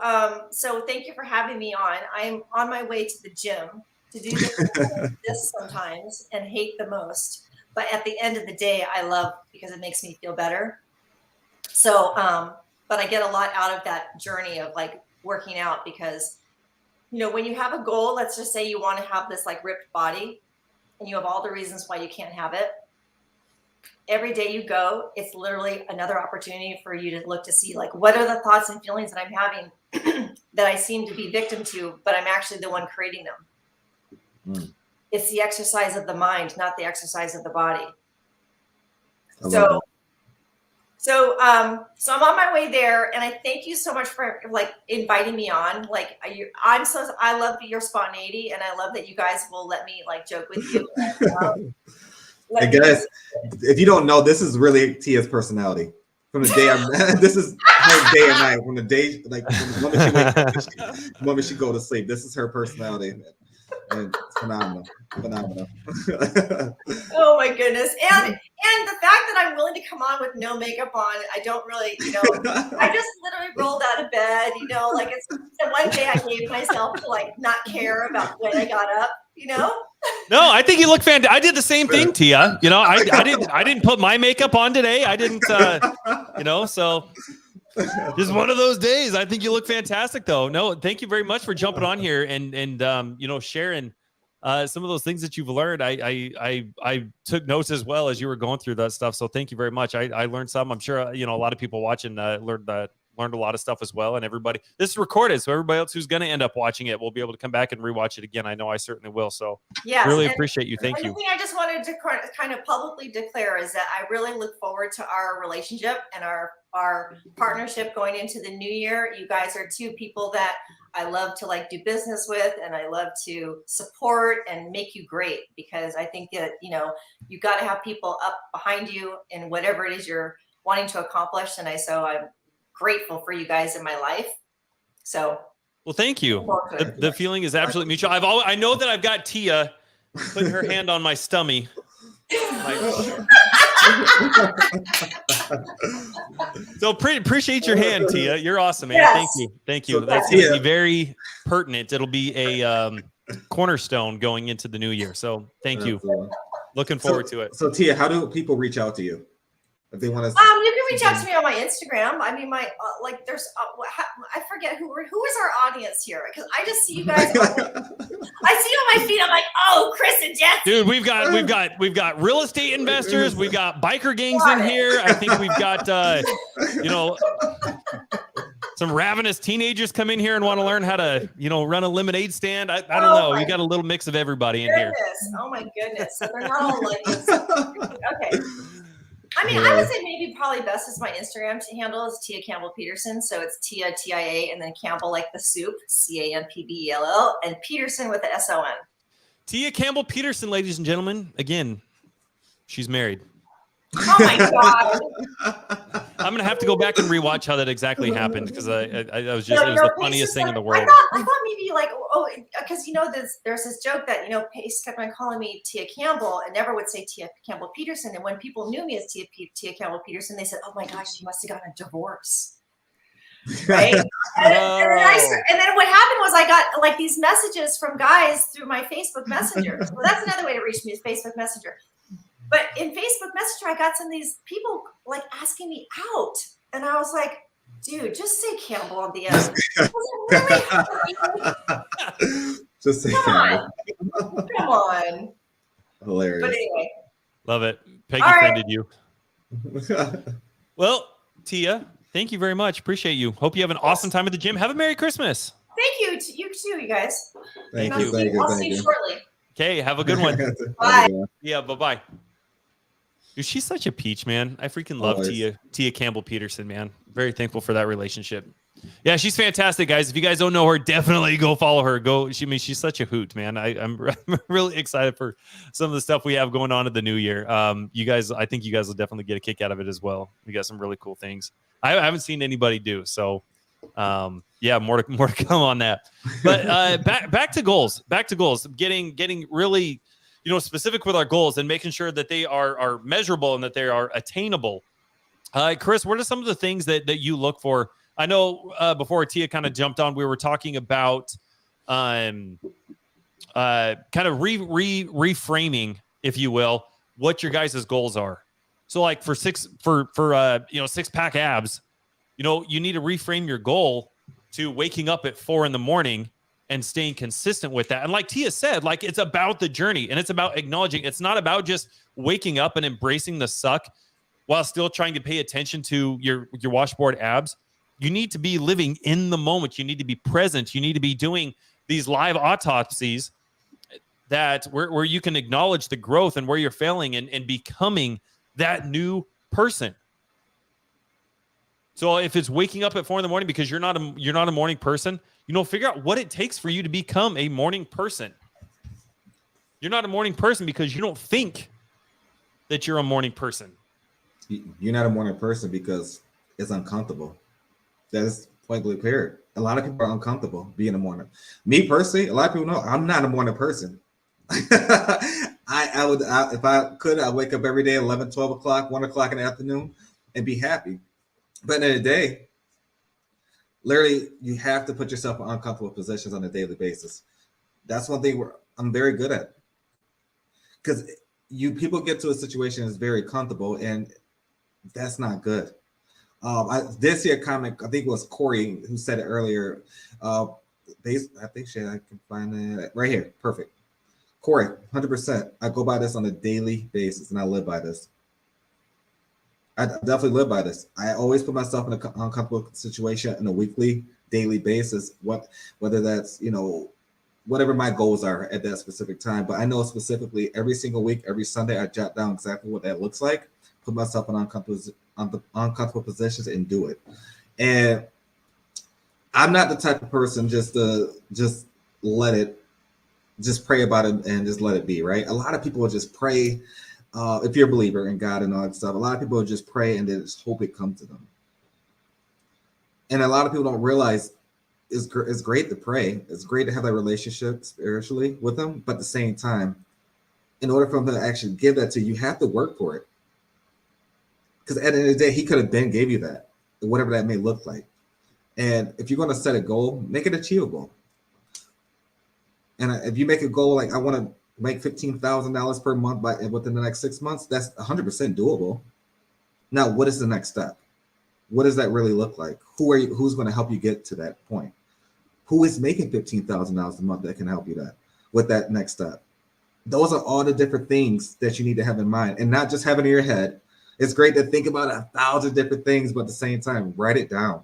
so thank you for having me on. I'm on my way to the gym to do this sometimes and hate the most. But at the end of the day, I love because it makes me feel better. So, but I get a lot out of that journey of like working out because, you know, when you have a goal, let's just say you want to have this like ripped body and you have all the reasons why you can't have it. Every day you go, it's literally another opportunity for you to look to see like, what are the thoughts and feelings that I'm having that I seem to be victim to, but I'm actually the one creating them. It's the exercise of the mind, not the exercise of the body. So I'm on my way there, and I thank you so much for like inviting me on. Like I love your spontaneity, and I love that you guys will let me like joke with you. And guys, if you don't know, this is really Tia's personality. From the day this is her day and night. From the day, like the moment she go to sleep, this is her personality. And it's phenomenal. Oh my goodness. And the fact that I'm willing to come on with no makeup on, I don't really, you know, I just literally rolled out of bed, you know, like it's the one day I gave myself to like not care about when I got up, you know? No, I think you look fantastic. I did the same thing, Tia. You know, I didn't put my makeup on today. I didn't, you know, so just one of those days. I think you look fantastic, though. No, thank you very much for jumping on here and you know, sharing some of those things that you've learned. I took notes as well as you were going through that stuff. So thank you very much. I learned some. I'm sure you know a lot of people watching learned a lot of stuff as well. And everybody, this is recorded, so everybody else who's going to end up watching it will be able to come back and rewatch it again. I know I certainly will. So yes, really appreciate you. Thank you. The thing I just wanted to kind of publicly declare is that I really look forward to our relationship and our partnership going into the new year. You guys are two people that I love to like do business with, and I love to support and make you great, because I think that, you know, you got to have people up behind you in whatever it is you're wanting to accomplish. And so I'm grateful for you guys in my life. So, well, thank you. The feeling is absolutely mutual. I know that I've got Tia putting her hand on my stomach. So appreciate your hand, Tia. You're awesome, man. Yes. Thank you. That's going to be very pertinent. It'll be a cornerstone going into the new year. So thank you. Looking forward to it. So Tia, how do people reach out to you if they want to? You can reach out to me on my Instagram. I mean, my like there's I forget who is our audience here, because I just see you guys. I see on my feed. I'm like, oh, Chris and Jesse. Dude, we've got real estate investors. We've got biker gangs in here. I think we've got you know, some ravenous teenagers come in here and want to learn how to, you know, run a lemonade stand. I don't know. We got a little mix of everybody in here. Oh my goodness. So they're not all like this. Okay. I mean, I would say maybe probably best is my Instagram handle is Tia Campbell Peterson. So it's Tia, T-I-A, and then Campbell like the soup, C-A-M-P-B-E-L-L, and Peterson with the S-O-N. Tia Campbell Peterson, ladies and gentlemen. Again, she's married. Oh my God. I'm gonna have to go back and rewatch how that exactly happened, because it was the funniest thing in the world. I thought maybe like, because you know there's this joke that, you know, Pace kept on calling me Tia Campbell and never would say Tia Campbell Peterson, and when people knew me as Tia Campbell Peterson, they said, oh my gosh, she must have gotten a divorce. Right. And then what happened was I got like these messages from guys through my Facebook Messenger. So that's another way to reach me is Facebook Messenger. But in Facebook Messenger, I got some of these people like asking me out. And I was like, dude, just say Campbell on the end. Really just say Campbell. Come on. Hilarious. But anyway. Love it. Peggy friended you. Well, Tia, thank you very much. Appreciate you. Hope you have an awesome time at the gym. Have a Merry Christmas. Thank you. You too, you guys. Thank you. I'll see you shortly. Okay, have a good one. Bye. Yeah, bye-bye. Dude, she's such a peach, man. I freaking love Tia Campbell Peterson, man. Very thankful for that relationship. Yeah, she's fantastic, guys. If you guys don't know her, definitely go follow her. She's such a hoot, man. I'm really excited for some of the stuff we have going on in the new year. You guys, I think you guys will definitely get a kick out of it as well. We got some really cool things I haven't seen anybody do. So, yeah, more to come on that. But back to goals. Getting really specific with our goals and making sure that they are measurable and that they are attainable. Chris, what are some of the things that you look for? I know before Tia kind of jumped on, we were talking about kind of reframing, if you will, what your guys' goals are. So like for six pack abs, you need to reframe your goal to waking up at 4 a.m. and staying consistent with that. And like Tia said, like it's about the journey and it's about acknowledging. It's not about just waking up and embracing the suck while still trying to pay attention to your washboard abs. You need to be living in the moment. You need to be present. You need to be doing these live autopsies that where you can acknowledge the growth and where you're failing and becoming that new person. So if it's waking up at 4 a.m. because you're not a morning person, figure out what it takes for you to become a morning person. You're not a morning person because you don't think that you're a morning person. You're not a morning person because it's uncomfortable. That is point blank period. A lot of people are uncomfortable being a morning. Me personally, a lot of people know I'm not a morning person. I would if I could, I'd wake up every day 11, 12 o'clock, 1 o'clock in the afternoon and be happy. But in the day, literally, you have to put yourself in uncomfortable positions on a daily basis. That's one thing I'm very good at. Because people get to a situation that's very comfortable, and that's not good. I did see a comment, I think it was Corey who said it earlier. I think I can find it right here. Perfect. Corey, 100%. I go by this on a daily basis, and I live by this. I definitely live by this. I always put myself in an uncomfortable situation on a weekly, daily basis, whether that's, whatever my goals are at that specific time. But I know specifically every single week, every Sunday, I jot down exactly what that looks like, put myself in uncomfortable positions and do it. And I'm not the type of person just pray about it and just let it be, right? A lot of people will just pray. If you're a believer in God and all that stuff, a lot of people will just pray and then just hope it comes to them. And a lot of people don't realize it's great to pray. It's great to have that relationship spiritually with them. But at the same time, in order for him to actually give that to you, you have to work for it. Because at the end of the day, he could have gave you that, whatever that may look like. And if you're going to set a goal, make it achievable. And if you make a goal like I want to make $15,000 per month within the next 6 months, that's 100% doable. Now, what is the next step? What does that really look like? Who's going to help you get to that point? Who is making $15,000 a month that can help you with that next step? Those are all the different things that you need to have in mind, and not just have it in your head. It's great to think about 1,000 different things, but at the same time, write it down.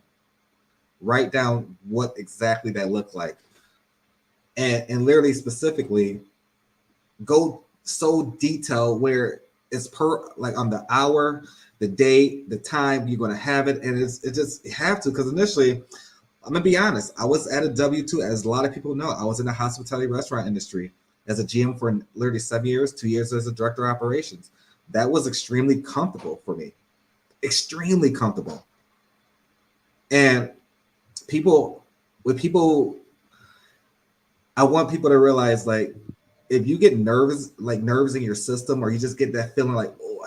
Write down what exactly that looked like. And literally specifically, go so detailed where it's on the hour, the date, the time you're going to have it. And you have to, because initially, I'm going to be honest, I was at a W-2, as a lot of people know. I was in the hospitality restaurant industry as a GM for literally 7 years, 2 years as a director of operations. That was extremely comfortable for me. Extremely comfortable. And I want people to realize, like, if you get nerves in your system, or you just get that feeling like, oh,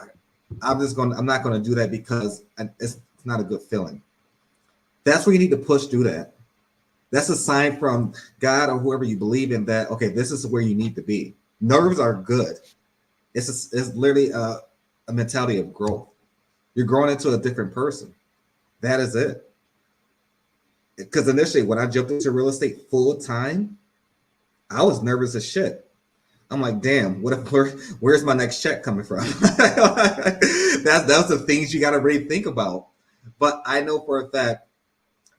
I'm not going to do that because it's not a good feeling. That's where you need to push through that. That's a sign from God or whoever you believe in that, okay, this is where you need to be. Nerves are good. It's literally a mentality of growth. You're growing into a different person. That is it. Because initially, when I jumped into real estate full time, I was nervous as shit. I'm like, damn, where's my next check coming from? That's the things you got to really think about. But I know for a fact,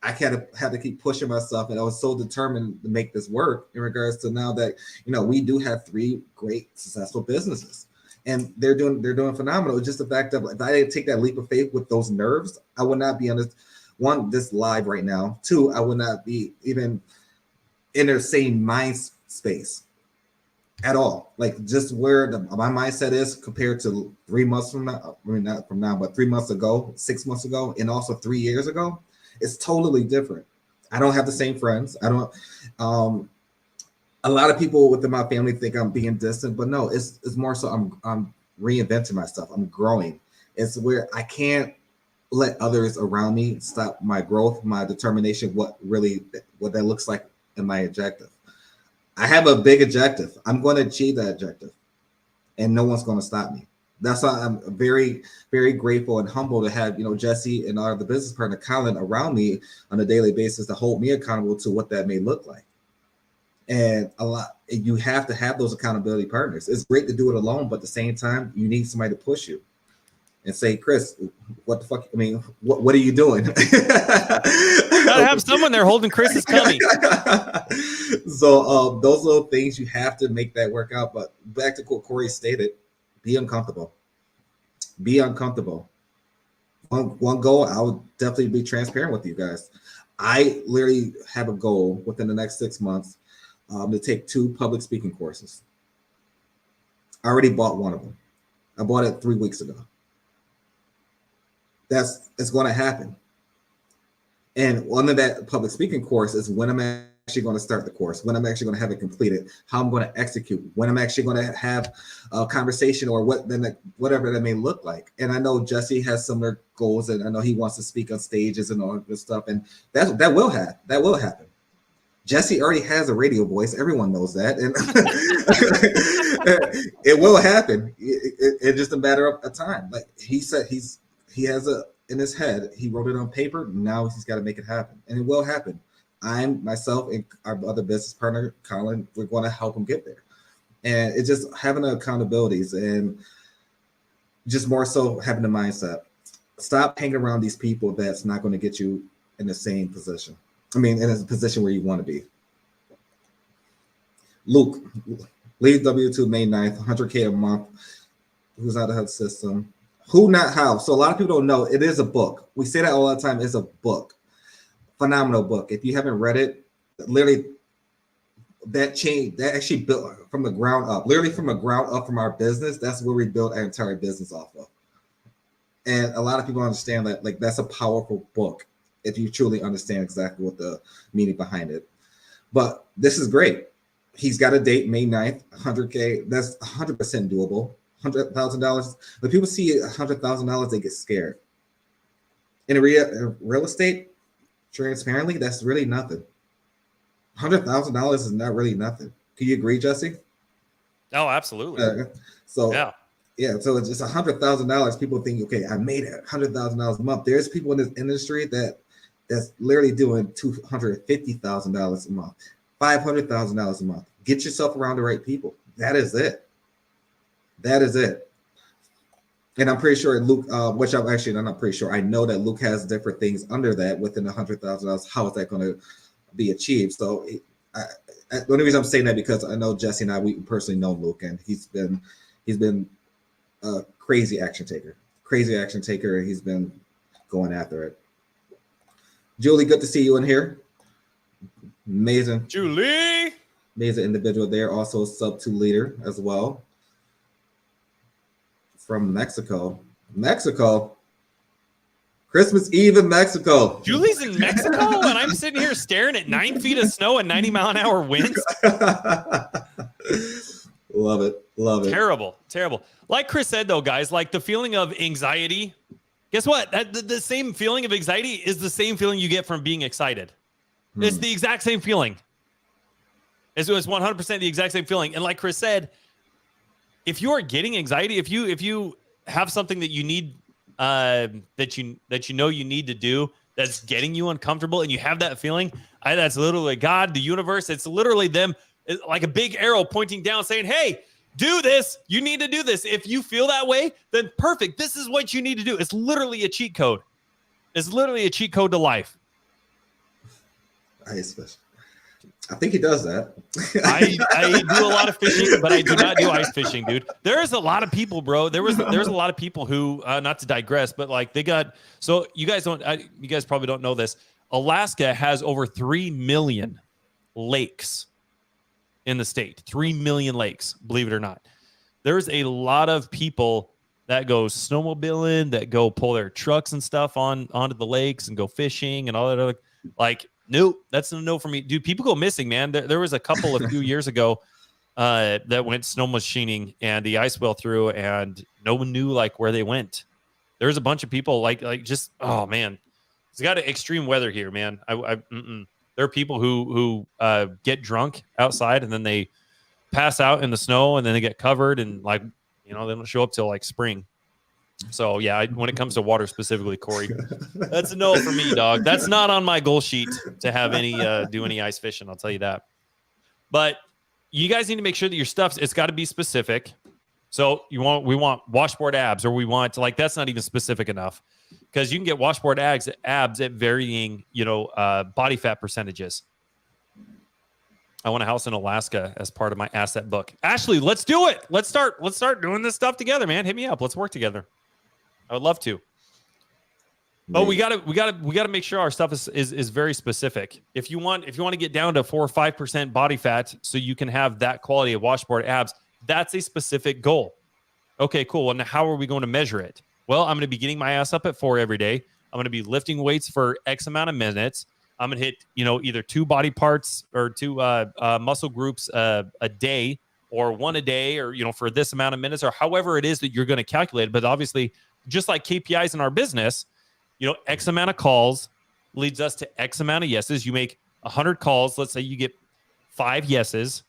I had to keep pushing myself, and I was so determined to make this work in regards to now that, we do have 3 great successful businesses, and they're doing phenomenal. It's just the fact that if I didn't take that leap of faith with those nerves, I would not be on this live right now. 2, I would not be even in the same mind space at all. Like, just where my mindset is compared to 3 months from now. I mean, not from now, but 3 months ago, 6 months ago, and also 3 years ago. It's totally different. I don't have the same friends. I don't. A lot of people within my family think I'm being distant, but no, it's more so I'm reinventing myself. I'm growing. It's where I can't let others around me stop my growth, my determination, what that looks like in my objective. I have a big objective. I'm going to achieve that objective, and no one's going to stop me. That's why I'm very, very grateful and humble to have, Jesse and our the business partner, Colin, around me on a daily basis to hold me accountable to what that may look like. And you have to have those accountability partners. It's great to do it alone, but at the same time, you need somebody to push you and say, Chris, what the fuck? I mean, what are you doing? Gotta have someone there holding Chris's tummy. So those little things, you have to make that work out. But back to what Corey stated, be uncomfortable. Be uncomfortable. One goal, I would definitely be transparent with you guys. I literally have a goal within the next 6 months to take 2 public speaking courses. I already bought one of them. I bought it 3 weeks ago. It's going to happen. And one of that public speaking course is when I'm actually going to start the course, when I'm actually going to have it completed, how I'm going to execute, when I'm actually going to have a conversation or whatever that may look like. And I know Jesse has similar goals, and I know he wants to speak on stages and all this stuff. And that will happen. Jesse already has a radio voice. Everyone knows that. And it will happen. It's just a matter of time. Like he said, he has in his head, he wrote it on paper. Now he's got to make it happen. And it will happen. Myself and our other business partner, Colin, we're going to help him get there. And it's just having the accountabilities and just more so having the mindset. Stop hanging around these people that's not going to get you in the same position. I mean, in a position where you want to be. Luke, leave W2 May 9th, 100K a month. Who's out of the system? Who, not how. So a lot of people don't know. It is a book. We say that all the time. It's a book. Phenomenal book. If you haven't read it, literally that actually built from the ground up. Literally from the ground up from our business. That's where we built our entire business off of. And a lot of people understand that that's a powerful book if you truly understand exactly what the meaning behind it. But this is great. He's got a date, May 9th, 100K. That's 100% doable. $100,000. When people see $100,000, they get scared. In real estate, transparently, that's really nothing. $100,000 is not really nothing. Can you agree, Jesse? Oh, absolutely. So so it's just $100,000. People think, okay, I made it $100,000 a month. There's people in this industry that's literally doing $250,000 a month, $500,000 a month. Get yourself around the right people. That is it. And I'm pretty sure Luke, which I'm not pretty sure. I know that Luke has different things under that within $100,000. How is that going to be achieved? So the only reason I'm saying that because I know Jesse and we personally know Luke, and he's been a crazy action taker. He's been going after it. Julie, good to see you in here. Amazing. Julie. Amazing individual there. Also a sub-2 leader as well. From Mexico. Christmas Eve in Mexico. Julie's in Mexico, and I'm sitting here staring at 9 feet of snow and 90-mile-an-hour winds. Love it. Terrible. Like Chris said, though, guys, like the feeling of anxiety. Guess what? The same feeling of anxiety is the same feeling you get from being excited. It's the exact same feeling. It's 100% the exact same feeling. And like Chris said, if you are getting anxiety, if you have something that you need, that you know you need to do, that's getting you uncomfortable, and you have that feeling, that's literally God, the universe. It's literally them, like a big arrow pointing down, saying, "Hey, do this. You need to do this." If you feel that way, then perfect. This is what you need to do. It's literally a cheat code. It's literally a cheat code to life. I think he does that. I do a lot of fishing, but I do not do ice fishing, dude. There's a lot of people, bro. There's a lot of people who, not to digress, but like so you guys probably don't know this. Alaska has over 3 million lakes in the state. 3 million lakes, believe it or not. There's a lot of people that go snowmobiling, that go pull their trucks and stuff onto the lakes and go fishing and all that other, like Nope, that's a no for me, dude. People go missing, man. There was a couple a few years ago that went snow machining, and the ice fell through, and no one knew like where they went. There was a bunch of people like just, oh man, it's got extreme weather here, man. There are people who get drunk outside and then they pass out in the snow and then they get covered and like, they don't show up till like spring. So yeah, when it comes to water specifically, Corey, that's a no for me, dog. That's not on my goal sheet to have any do any ice fishing. I'll tell you that. But you guys need to make sure that your stuff, it's got to be specific. So we want washboard abs, or we want that's not even specific enough, because you can get washboard abs at varying body fat percentages. I want a house in Alaska as part of my asset book. Ashley, let's do it. Let's start doing this stuff together, man. Hit me up. Let's work together. I would love to. But we gotta make sure our stuff is very specific. If you want to get down to 4 or 5% body fat, so you can have that quality of washboard abs, that's a specific goal. Okay, cool. And how are we going to measure it? Well, I'm going to be getting my ass up at 4 every day. I'm going to be lifting weights for X amount of minutes. I'm going to hit either 2 body parts or 2 muscle groups a day, or 1 a day, or for this amount of minutes, or however it is that you're going to calculate it. But obviously, just like KPIs in our business, X amount of calls leads us to X amount of yeses. You make 100 calls. Let's say you get 5 yeses.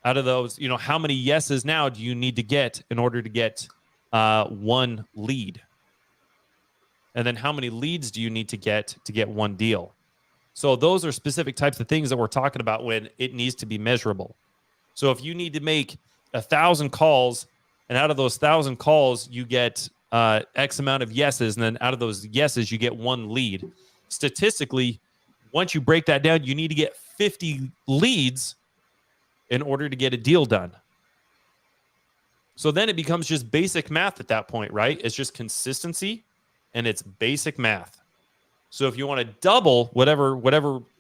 Out of those, how many yeses now do you need to get in order to get 1 lead? And then how many leads do you need to get 1 deal? So those are specific types of things that we're talking about when it needs to be measurable. So if you need to make 1,000 calls, and out of those 1,000 calls, you get X amount of yeses, and then out of those yeses, you get 1 lead. Statistically, once you break that down, you need to get 50 leads in order to get a deal done. So then it becomes just basic math at that point, right? It's just consistency, and it's basic math. So if you want to double whatever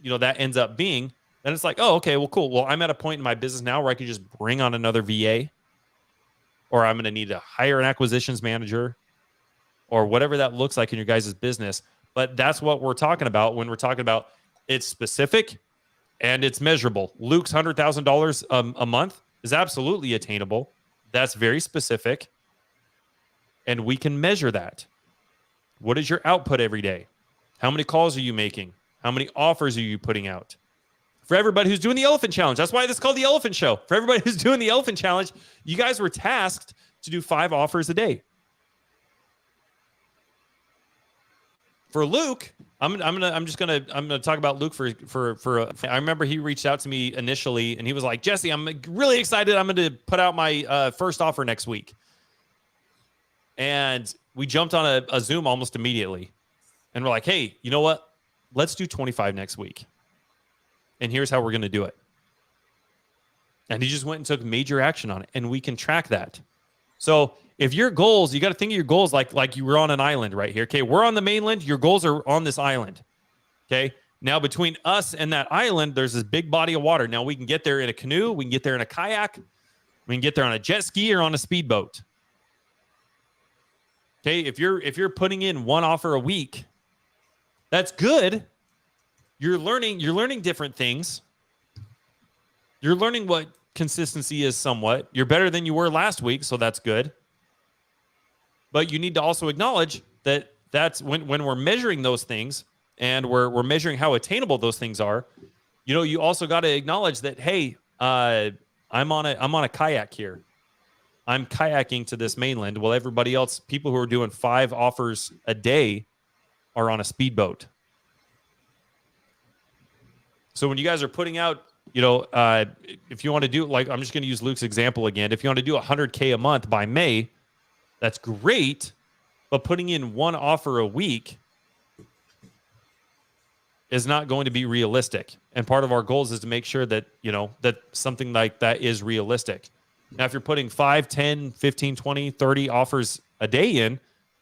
that ends up being, then it's like, oh, okay, well, cool. Well, I'm at a point in my business now where I can just bring on another VA, or I'm going to need to hire an acquisitions manager, or whatever that looks like in your guys' business. But that's what we're talking about when we're talking about it's specific and it's measurable. Luke's $100,000 a month is absolutely attainable. That's very specific, and we can measure that. What is your output every day? How many calls are you making? How many offers are you putting out? For everybody who's doing the Elephant Challenge, that's why this is called the Elephant Show. For everybody who's doing the Elephant Challenge, you guys were tasked to do 5 offers a day. For Luke, I'm gonna talk about Luke for. I remember he reached out to me initially, and he was like, "Jesse, I'm really excited. I'm going to put out my first offer next week." And we jumped on a Zoom almost immediately, and we're like, "Hey, you know what? Let's do 25 next week, and here's how we're going to do it." And he just went and took major action on it, and we can track that. So if your goals, you got to think of your goals like you were on an island right here. Okay, we're on the mainland. Your goals are on this island. Okay, now between us and that island, there's this big body of water. Now we can get there in a canoe. We can get there in a kayak. We can get there on a jet ski or on a speedboat. Okay, if you're putting in 1 offer a week, that's good. You're learning different things. You're learning what consistency is somewhat. You're better than you were last week, so that's good. But you need to also acknowledge that that's when we're measuring those things, and we're measuring how attainable those things are. You also got to acknowledge that, hey, I'm on a kayak here. I'm kayaking to this mainland, while everybody else, people who are doing 5 offers a day, are on a speedboat. So when you guys are putting out, if you want to do, like, I'm just going to use Luke's example again. If you want to do 100K a month by May, that's great. But putting in 1 offer a week is not going to be realistic. And part of our goals is to make sure that, that something like that is realistic. Now, if you're putting 5, 10, 15, 20, 30 offers a day in,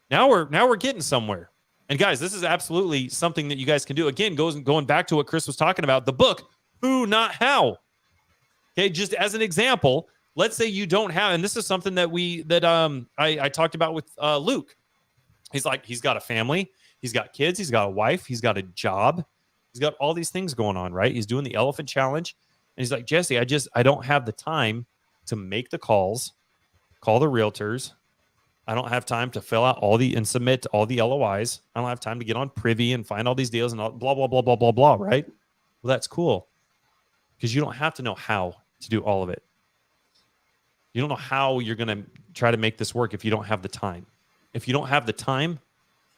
now we're getting somewhere. And guys, this is absolutely something that you guys can do. Again, going back to what Chris was talking about, the book, Who, Not How. Okay, just as an example, let's say you don't have, and this is something that I talked about with Luke. He's got a family, he's got kids, he's got a wife, he's got a job, He's got all these things going on, right? He's doing the elephant challenge. And he's like, Jesse, I don't have the time to make the calls, call the realtors. I don't have time to fill out and submit all the LOIs. I don't have time to get on Privy and find all these deals and blah, blah, blah, blah, blah, blah, right? Well, that's cool. Because you don't have to know how to do all of it. You don't know how you're going to try to make this work if you don't have the time. If you don't have the time,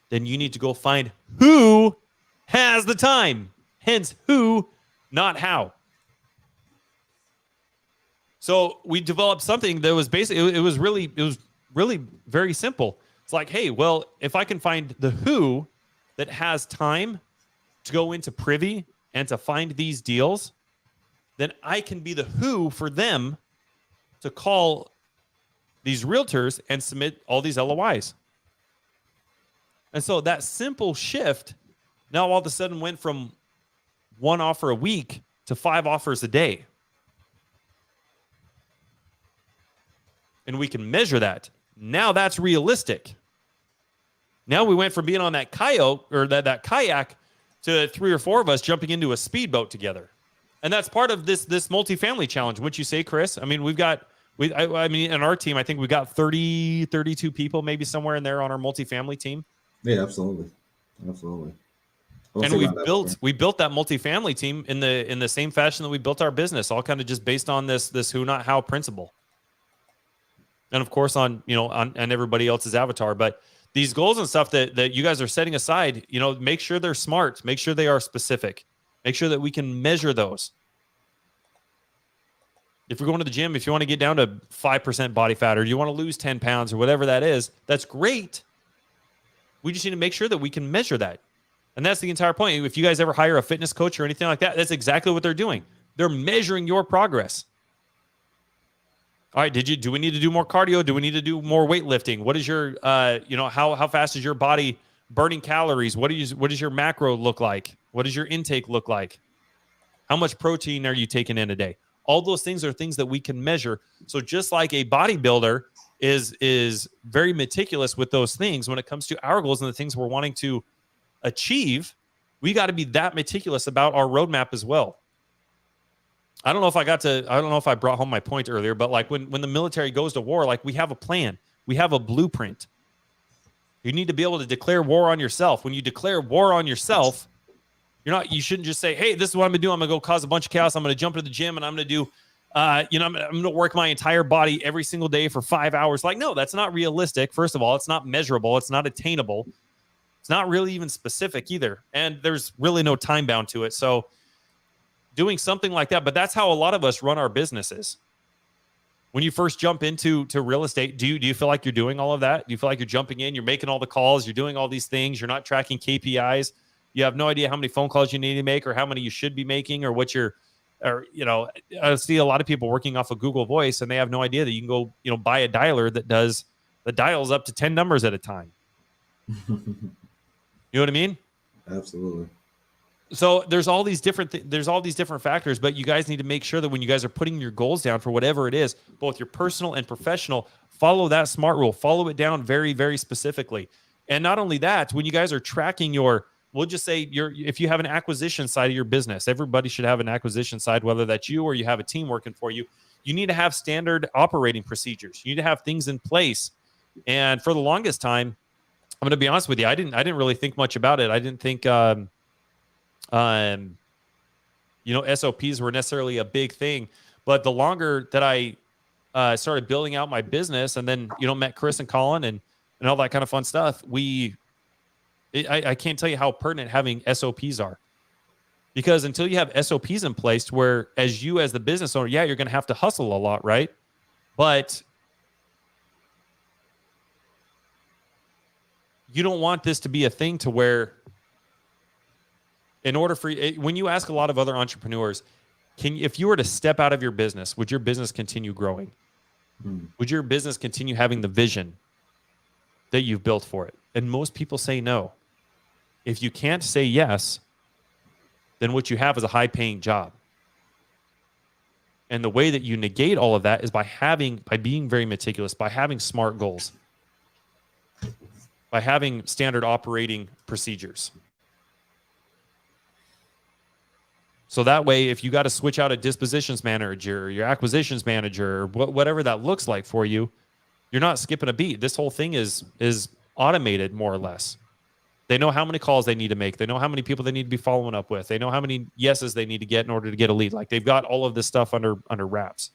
then you need to go find who has the time. Hence, who, not how. So we developed something that was basically, it was really very simple. It's like, hey, well, if I can find the who that has time to go into Privy and to find these deals, then I can be the who for them to call these realtors and submit all these LOIs. And so that simple shift now all of a sudden went from 1 offer a week to 5 offers a day. And we can measure that. Now that's realistic. Now we went from being on that kayak or that kayak to 3 or 4 of us jumping into a speedboat together. And that's part of this multifamily challenge. Wouldn't you say, Chris? I mean, I mean, in our team, I think we got 30, 32 people, maybe somewhere in there on our multifamily team. Yeah, absolutely. Absolutely. And we built that multifamily team in the same fashion that we built our business, all kind of just based on this who not how principle. And of course on everybody else's avatar. But these goals and stuff that you guys are setting aside, make sure they're smart, make sure they are specific, make sure that we can measure those. If you're going to the gym, if you want to get down to 5% body fat, or you want to lose 10 pounds or whatever that is, that's great. We just need to make sure that we can measure that. And that's the entire point. If you guys ever hire a fitness coach or anything like that, that's exactly what they're doing. They're measuring your progress. All right, do we need to do more cardio? Do we need to do more weightlifting? What is your, how fast is your body burning calories? What does your macro look like? What does your intake look like? How much protein are you taking in a day? All those things are things that we can measure. So just like a bodybuilder is very meticulous with those things when it comes to our goals and the things we're wanting to achieve, we got to be that meticulous about our roadmap as well. I don't know if I brought home my point earlier, but like when the military goes to war, like we have a plan, we have a blueprint. You need to be able to declare war on yourself. When you declare war on yourself, you shouldn't just say, hey, this is what I'm going to do. I'm going to go cause a bunch of chaos. I'm going to jump to the gym and I'm going to do, I'm going to work my entire body every single day for 5 hours. Like, no, that's not realistic. First of all, it's not measurable. It's not attainable. It's not really even specific either. And there's really no time bound to it. So doing something like that, but that's how a lot of us run our businesses. When you first jump into real estate, do you feel like you're doing all of that? Do you feel like you're jumping in, you're making all the calls, you're doing all these things, you're not tracking KPIs? You have no idea how many phone calls you need to make or how many you should be making or I see a lot of people working off of Google Voice and they have no idea that you can go, buy a dialer that does the dials up to 10 numbers at a time. You know what I mean? Absolutely. So there's all these different factors, but you guys need to make sure that when you guys are putting your goals down for whatever it is, both your personal and professional, follow that SMART rule, follow it down very, very specifically. And not only that, when you guys are tracking we'll just say if you have an acquisition side of your business, everybody should have an acquisition side, whether that's you or you have a team working for you. You need to have standard operating procedures. You need to have things in place. And for the longest time, I'm going to be honest with you, I didn't really think much about it. I didn't think SOPs were necessarily a big thing. But the longer that I started building out my business and then, met Chris and Colin and all that kind of fun stuff, I can't tell you how pertinent having SOPs are. Because until you have SOPs in place where as the business owner, you're going to have to hustle a lot, right? But you don't want this to be a thing to where in order for when you ask a lot of other entrepreneurs, if you were to step out of your business, would your business continue growing? Would your business continue having the vision that you've built for it? And most people say no. If you can't say yes, then what you have is a high-paying job. And the way that you negate all of that is by being very meticulous, by having SMART goals, by having standard operating procedures. So that way, if you got to switch out a dispositions manager, your acquisitions manager, or whatever that looks like for you, you're not skipping a beat. This whole thing is automated more or less. They know how many calls they need to make. They know how many people they need to be following up with. They know how many yeses they need to get in order to get a lead. Like they've got all of this stuff under wraps.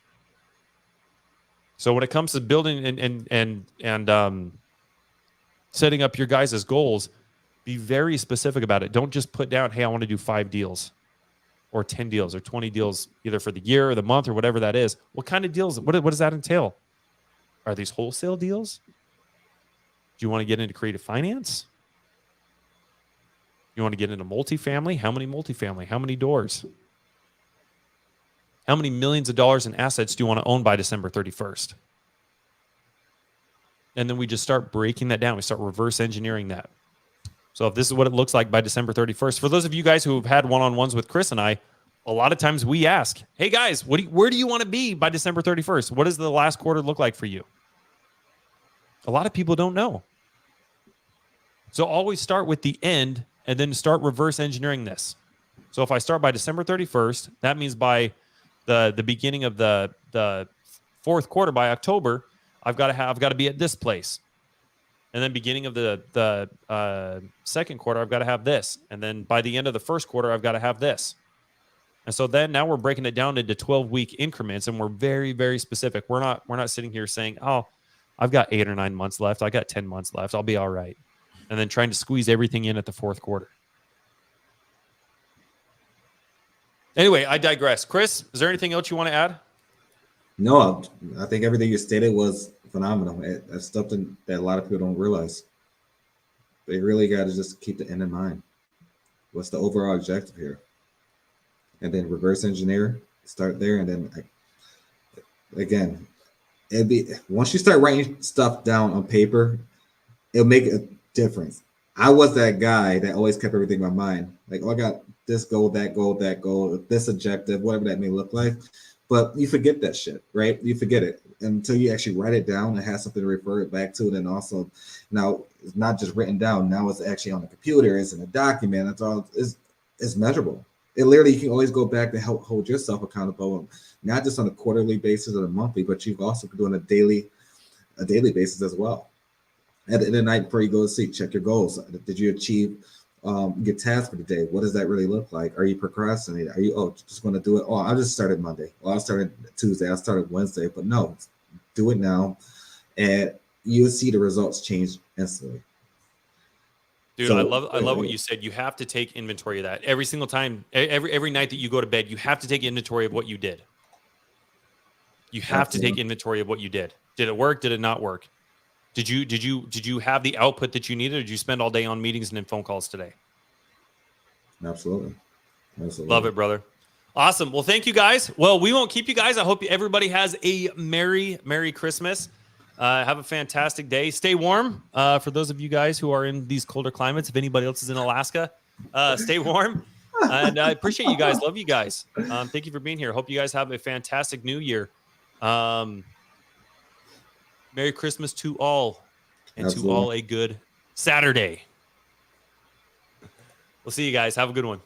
So when it comes to building and setting up your guys' goals, be very specific about it. Don't just put down, hey, I want to do 5 deals or 10 deals or 20 deals, either for the year or the month or whatever that is. What kind of deals? What does that entail? Are these wholesale deals? Do you want to get into creative finance? You want to get into multifamily? How many multifamily? How many doors? How many millions of dollars in assets do you want to own by December 31st? And then we just start breaking that down. We start reverse engineering that. So if this is what it looks like by December 31st, for those of you guys who have had one-on-ones with Chris and I, a lot of times we ask, hey guys, where do you want to be by December 31st? What does the last quarter look like for you? A lot of people don't know. So always start with the end and then start reverse engineering this. So if I start by December 31st, that means by the beginning of the fourth quarter, by October, I've got to be at this place. And then beginning of the second quarter, I've got to have this. And then by the end of the first quarter, I've got to have this. And so then now we're breaking it down into 12-week increments, and we're very, very specific. We're not sitting here saying, oh, I've got 8 or 9 months left. I got 10 months left. I'll be all right. And then trying to squeeze everything in at the fourth quarter. Anyway, I digress. Chris, is there anything else you want to add? No, I think everything you stated was phenomenal. That's something that a lot of people don't realize. They really got to just keep the end in mind. What's the overall objective here? And then reverse engineer, start there. And then again, it'd be, once you start writing stuff down on paper, it'll make a difference. I was that guy that always kept everything in my mind. Like, oh, I got this goal, that goal, this objective, whatever that may look like. But you forget that shit, right? You forget it until you actually write it down and have something to refer it back to. And then also, now it's not just written down. Now it's actually on the computer. It's in a document. It's all it's measurable. It literally, you can always go back to help hold yourself accountable, not just on a quarterly basis or a monthly, but you also can do on a daily basis as well. At the end of the night before you go to sleep, check your goals. Did you achieve your task for the day? What does that really look like? Are you procrastinating? Are you just going to do it? Oh, I just started Monday. Well, I started Tuesday. I started Wednesday. But no, do it now, and you'll see the results change instantly. Dude, so, I love what you said. You have to take inventory of that every single time. Every night that you go to bed, you have to take inventory of what you did. You have to take inventory of what you did. Did it work? Did it not work? Did you have the output that you needed, or did you spend all day on meetings and in phone calls today? Absolutely. Love it, brother. Awesome. Well, thank you guys. Well, we won't keep you guys. I hope everybody has a Merry Christmas. Have a fantastic day. Stay warm. For those of you guys who are in these colder climates, if anybody else is in Alaska, stay warm. And I appreciate you guys. Love you guys. Thank you for being here. Hope you guys have a fantastic new year. Merry Christmas to all, and Absolutely. To all a good Saturday. We'll see you guys. Have a good one.